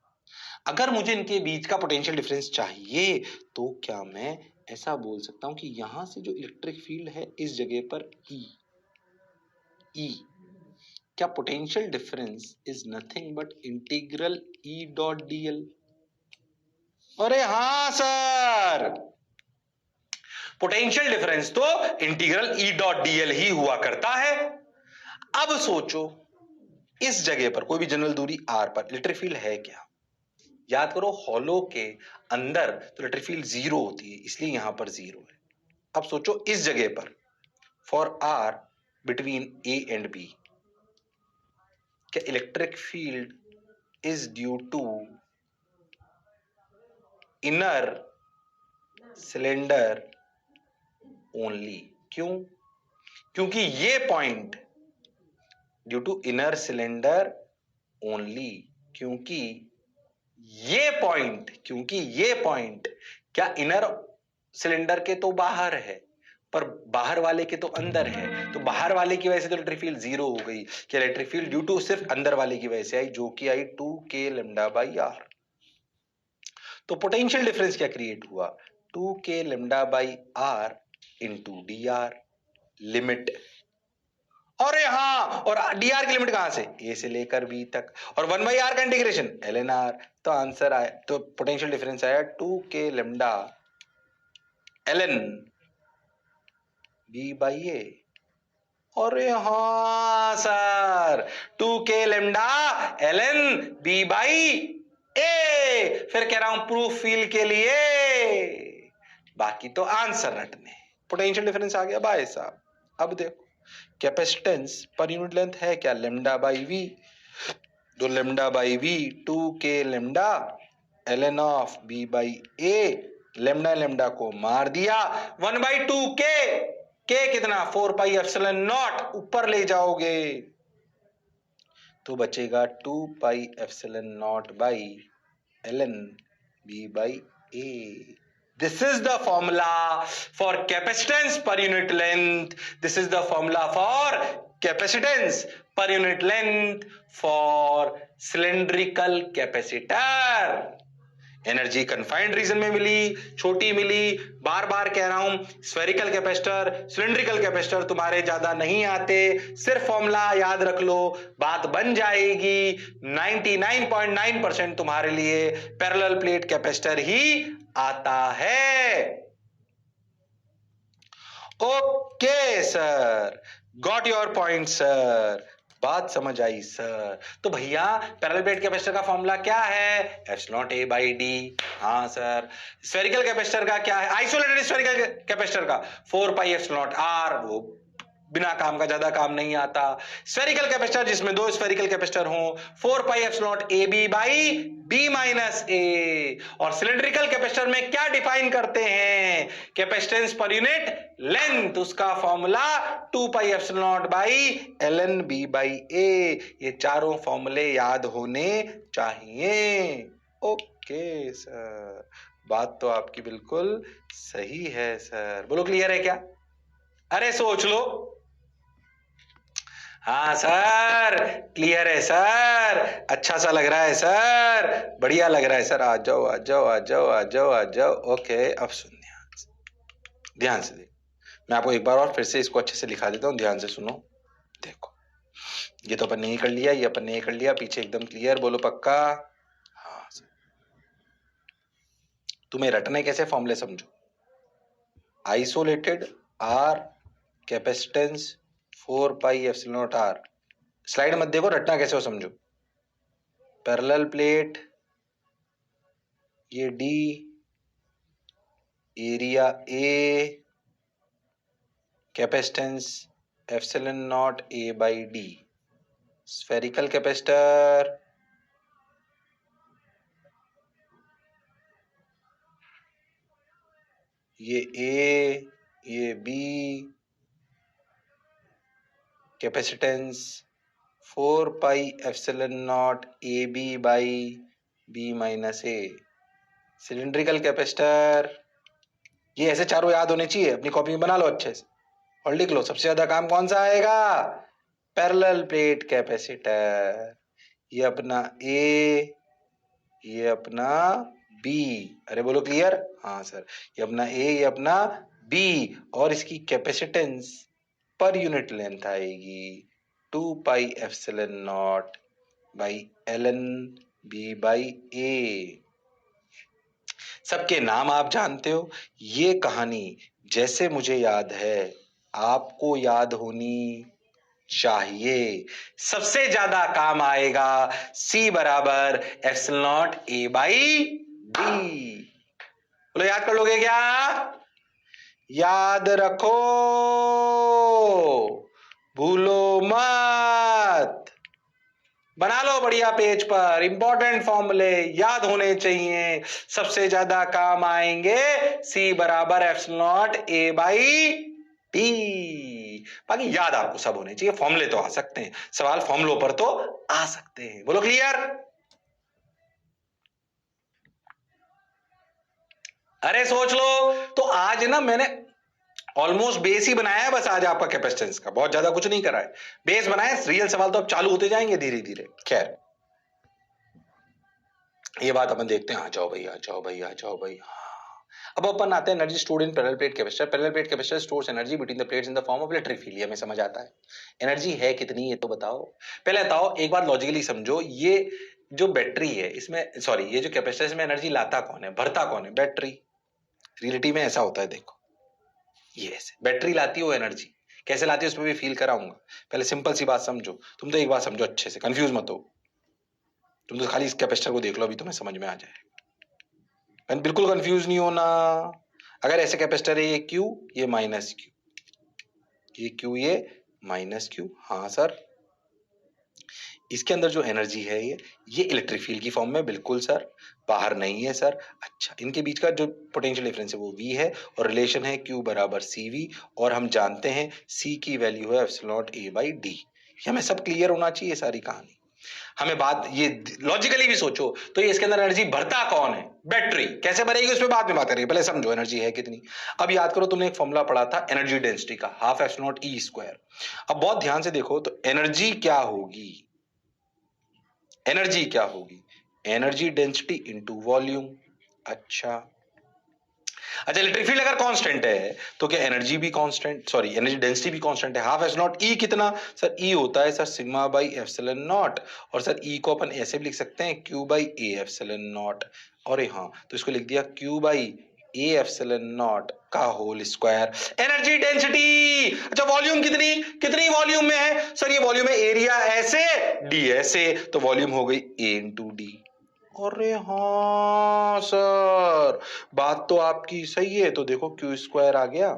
अगर मुझे इनके बीच का पोटेंशियल डिफरेंस चाहिए तो क्या मैं ऐसा बोल सकता हूं कि यहां से जो इलेक्ट्रिक फील्ड है इस जगह पर E, क्या potential difference is nothing but integral E dot dl? अरे हाँ सर, पोटेंशियल डिफरेंस तो इंटीग्रल E डॉट dl ही हुआ करता है। अब सोचो, इस जगह पर कोई भी जनरल दूरी r पर इलेक्ट्रिक फील्ड है क्या? याद करो, हॉलो के अंदर तो इलेक्ट्रिक फील्ड जीरो होती है, इसलिए यहां पर जीरो है। अब सोचो इस जगह पर for r between A and B, क्या electric field is due to inner cylinder only? क्यों? क्योंकि ये point due to inner cylinder only, क्योंकि ये पॉइंट क्या इनर सिलेंडर के तो बाहर है पर बाहर वाले के तो अंदर है, तो बाहर वाले की वजह से तो इलेक्ट्रिक फील्ड जीरो हो गई। कि इलेक्ट्रिक फील्ड ड्यू टू सिर्फ अंदर वाले की वजह से आई, जो कि आई 2k लैम्डा बाई r। तो पोटेंशियल डिफरेंस क्या क्रिएट हुआ? 2k lambda by r into D R, limit. अरे हाँ, और dr की लिमिट कहां से? a से लेकर b तक, और 1 बाई r का इंटीग्रेशन ln r। तो आंसर आया, तो पोटेंशियल डिफरेंस आया 2k lambda ln b by a। अरे हाँ sir, 2k lambda ln b by a। फिर कह रहा हूं प्रूफ फील के लिए, बाकी तो आंसर रटने। पोटेंशियल डिफरेंस आ गया भाई साहब। अब देखो, कैपेसिटेंस पर यूनिट लेंथ है क्या? Lambda by V. तो lambda by V 2k lambda ln of b by a, lambda lambda को मार दिया, 1 बाई 2k, k कितना? 4 पाई एप्सिलॉन नॉट, ऊपर ले जाओगे तो बचेगा 2 pi epsilon not by ln b by a। This is the formula for capacitance per unit length. This is the formula for capacitance per unit length for cylindrical capacitor. Energy confined region में मिली, छोटी मिली। बार बार कह रहा हूं, spherical capacitor, cylindrical capacitor तुम्हारे ज्यादा नहीं आते, सिर्फ फॉर्मूला याद रख लो, बात बन जाएगी। 99.9% तुम्हारे लिए पैरेलल प्लेट कैपेसिटर ही आता है। Okay sir, got your point sir, बात समझ आई सर। तो भैया पैरेलल प्लेट कैपेसिटर का फॉर्मूला क्या है? Epsilon a by D. हाँ सर। स्फेरिकल कैपेसिटर का क्या है? आइसोलेटेड स्फेरिकल कैपेसिटर का 4 पाई एप्सिलॉन r, वो बिना काम का ज्यादा काम नहीं आता। स्फेरिकल कैपेसिटर जिसमें दो स्फेरिकल कैपेसिटर हो, 4 pi epsilon not A B by B minus A. और सिलिंड्रिकल कैपेसिटर में क्या डिफाइन करते हैं? कैपेसिटेंस पर यूनिट लेंथ, उसका formula 2 pi epsilon not by L N B by A. ये चारों फॉर्मूले याद होने चाहिए। ओके सर, बात तो आपकी बिल्कुल सही है सर। बोलो क्लियर है क्या? अरे सोच लो। हाँ सर क्लियर है सर, अच्छा सा लग रहा है सर, बढ़िया लग रहा है सर। आ जाओ आ जाओ आ जाओ आ जाओ आ जाओ। ओके अब सुन ध्यान से देखो, मैं आपको एक बार और फिर से इसको अच्छे से लिखा देता हूं, ध्यान से सुनो। देखो ये तो अपन ने ही कर लिया, ये अपन ने ही कर लिया, पीछे एकदम क्लियर। बोलो पक्का? हाँ सर। तुम्हें रटने कैसे फॉर्मूले समझो। Isolated R capacitance 4 pi epsilon not R. Slide मत देखो, रटना कैसे हो समझो। पैरेलल प्लेट, ये D, area A, capacitance epsilon not A by D. Spherical capacitor, ये ए, ये B, capacitance 4 pi epsilon not A B by B minus A. Cylindrical capacitor, ये ऐसे चारों याद होने चाहिए, अपनी कॉपी में बना लो अच्छे से और लिख लो। सबसे ज्यादा काम कौन सा आएगा? Parallel plate capacitor. ये अपना ए, ये अपना बी। अरे बोलो क्लियर? हाँ सर, ये अपना ए, ये अपना बी, और इसकी कैपेसिटेंस पर यूनिट लेंथ आएगी 2 pi epsilon not by L N B by A. सबके नाम आप जानते हो। ये कहानी जैसे मुझे याद है आपको याद होनी चाहिए। सबसे ज्यादा काम आएगा C बराबर epsilon not A by D. बोलो याद कर लोगे क्या? याद रखो, भूलो मत। बना लो बढ़िया पेज पर, इंपॉर्टेंट फॉर्मूले याद होने चाहिए। सबसे ज्यादा काम आएंगे C बराबर epsilon not A by D. बाकी याद आपको सब होने चाहिए। फॉर्मूले तो आ सकते हैं, सवाल फॉर्मूलों पर तो आ सकते हैं। बोलो क्लियर? अरे सोच लो। तो आज ना मैंने ऑलमोस्ट बेस ही बनाया है बस आज आपका कैपेसिटेंस का, बहुत ज्यादा कुछ नहीं करा है, बेस बनाया है। रियल सवाल तो अब चालू होते जाएंगे धीरे धीरे। खैर ये बात अपन देखते हैं। आ जाओ भाई, आ जाओ भाई, आ जाओ भाई। अब अपन आते हैं energy stored in parallel plate capacitor. Parallel plate capacitor stores energy between the plates in the form of electric field. ये हमें समझ आता है। एनर्जी है कितनी ये तो बताओ। पहले बताओ एक बात लॉजिकली समझो, ये जो बैटरी है इसमें, सॉरी ये जो कैपेसिटर इसमें एनर्जी लाता कौन है, भरता कौन है? बैटरी। रियलिटी में ऐसा होता है। देखो ये ऐसे बैटरी लाती हो एनर्जी, कैसे लाती है उसमें भी फील कराऊंगा। पहले सिंपल सी बात समझो। तुम तो एक बात समझो अच्छे से, कंफ्यूज मत हो। तुम तो खाली इस कैपेसिटर को देख लो, अभी तुम्हें समझ में आ जाए। बिल्कुल कंफ्यूज नहीं होना। अगर ऐसे कैपेसिटर है, ये क्यू, ये माइनस क्यू, ये क्यू, ये माइनस क्यू। हाँ सर, इसके अंदर जो एनर्जी है ये इलेक्ट्रिक फील्ड की फॉर्म में, बिल्कुल सर, बाहर नहीं है सर। अच्छा, इनके बीच का जो पोटेंशियल डिफरेंस है वो V है, और रिलेशन है Q बराबर CV, और हम जानते हैं C की वैल्यू है epsilon not A by D। हमें सब क्लियर होना चाहिए सारी कहानी। हमें बात ये लॉजिकली भी सोचो तो ये इसके अंदर एनर्जी भरता कौन है? बैटरी। कैसे भरेगी उसमें बाद में बात करेंगे, पहले समझो एनर्जी है कितनी। अब याद करो, तुमने एक फॉर्मूला पढ़ा था एनर्जी डेंसिटी का, half epsilon not E square. अब बहुत ध्यान से देखो तो एनर्जी क्या होगी, एनर्जी क्या होगी? Energy density into volume. अच्छा, इलेक्ट्रिक फील्ड अगर कांस्टेंट है तो क्या एनर्जी भी कांस्टेंट, सॉरी एनर्जी डेंसिटी भी कांस्टेंट है। हाफ एप्सिलॉन नॉट ई कितना सर? ई होता है sir sigma by epsilon not, और सर ई को अपन ऐसे भी लिख सकते हैं Q by A epsilon not. और हाँ तो इसको लिख दिया Q by A epsilon not का होल स्क्वायर। Energy density. अच्छा वॉल्यूम कितनी, कितनी वॉल्यूम में है सर? ये वॉल्यूम है एरिया ऐसे, डी ऐसे, तो वॉल्यूम हो गई ए इंटू डी। अरे हाँ सर, बात तो आपकी सही है। तो देखो क्यू स्क्वायर आ गया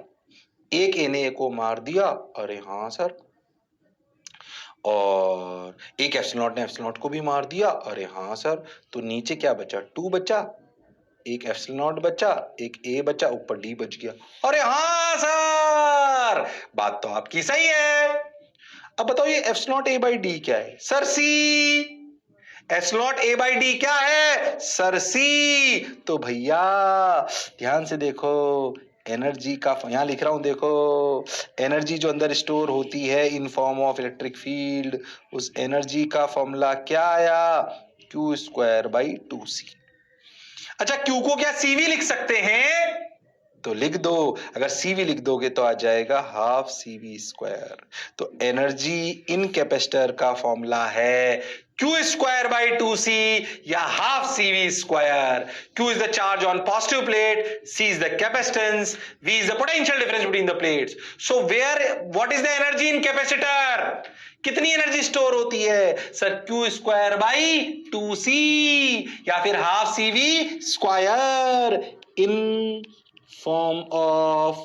एक Na को मार दिया, अरे हाँ सर, और एक एप्सिलॉन नॉट ने एप्सिलॉन नॉट को भी मार दिया, अरे हाँ सर, तो नीचे क्या बचा, 2 बचा, एक एप्सिलॉन नॉट बचा, एक ए बचा, ऊपर डी बच गया। अरे हाँ सर, बात तो आपकी सही है। अब बताओ ये epsilon not A by D क्या है, sir C. Epsilon not A by D क्या है, सर सी। तो भैया ध्यान से देखो, एनर्जी का यहां लिख रहा हूं, देखो एनर्जी जो अंदर स्टोर होती है in form of electric field, उस एनर्जी का फॉर्मूला क्या आया, क्यू स्क्वायर बाई 2c। अच्छा, क्यू को क्या सीवी लिख सकते हैं, तो लिख दो, अगर सीवी लिख दोगे तो आ जाएगा हाफ सीवी स्क्वायर। तो एनर्जी इन कैपेसिटर का फॉर्मूला है क्यू स्क्वायर बाई 2c या half CV square. Q is the charge on positive plate, C is the capacitance, V is the potential difference between the plates. So what is the energy in capacitor? कितनी energy store होती है sir, Q square by 2c या फिर half CV square in form of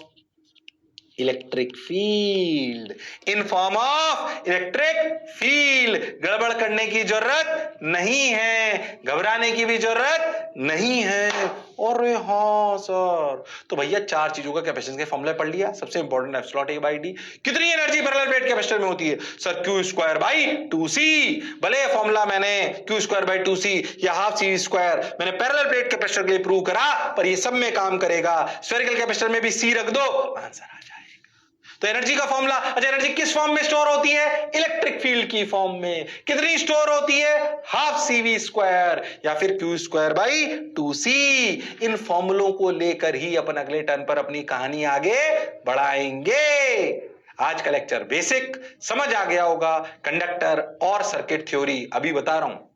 electric field, in form of electric field. गड़बड़ करने की जरूरत नहीं है, घबराने की भी जरूरत नहीं है। अरे हाँ सर, तो भैया 4 चीजों का कैपेसिटेंस के फॉर्मूला पढ़ लिया। सबसे important epsilon not A by D, कितनी एनर्जी पैरेलल प्लेट कैपेसिटर में होती है sir, Q square by 2c। भले फॉर्मूला मैंने क्यू स्क्वायर बाई 2c या हाफ सी स्क्वायर मैंने पैरेलल प्लेट कैपेसिटर के लिए प्रूव करा, पर ये सब में काम करेगा। स्फेरिकल कैपेसिटर में भी सी रख दो, आंसर आ जाएगा। तो एनर्जी का फॉर्मूला, अच्छा एनर्जी किस फॉर्म में स्टोर होती है, इलेक्ट्रिक फील्ड की फॉर्म में। कितनी स्टोर होती है, हाफ सीवी स्क्वायर या फिर क्यू स्क्वायर बाई 2c। इन फॉर्मूलों को लेकर ही अपन अगले टर्न पर अपनी कहानी आगे बढ़ाएंगे। आज का लेक्चर बेसिक समझ आ गया होगा, कंडक्टर और सर्किट थ्योरी अभी बता रहा हूं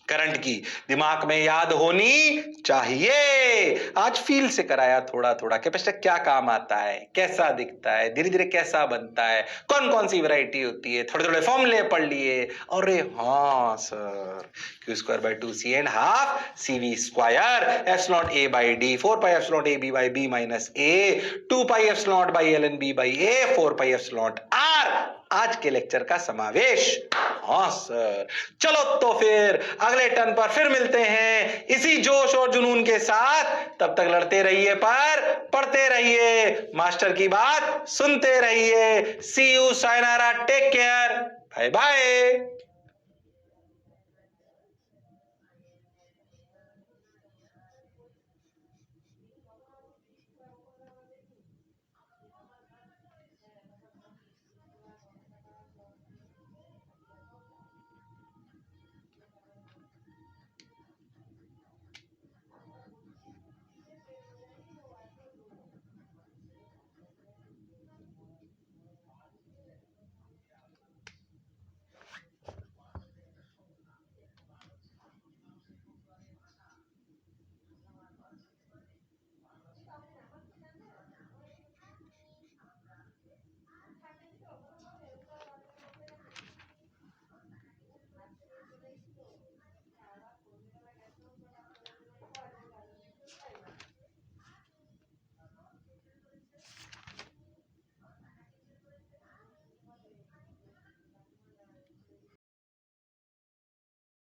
करंट की, दिमाग में याद होनी चाहिए। आज फील से कराया थोड़ा थोड़ा, कैपेसिटर क्या काम आता है, कैसा दिखता है, धीरे धीरे कैसा बनता है, कौन कौन सी वैरायटी होती है, थोड़े थोड़े फॉर्मूले पढ़ लिए। अरे हाँ sir, Q square by 2c and half CV square, epsilon not A by D, 4 pi epsilon not A B by B minus A, 2 pi epsilon not by L N B by A, 4 pi epsilon not R आज के lecture का समावेश। हाँ sir, चलो तो फिर अगले turn पर फिर मिलते हैं इसी जोश और जुनून के साथ। तब तक लड़ते रहिए पर पढ़ते रहिए, मास्टर की बात सुनते रहिए। See you, sayonara, take care, bye bye.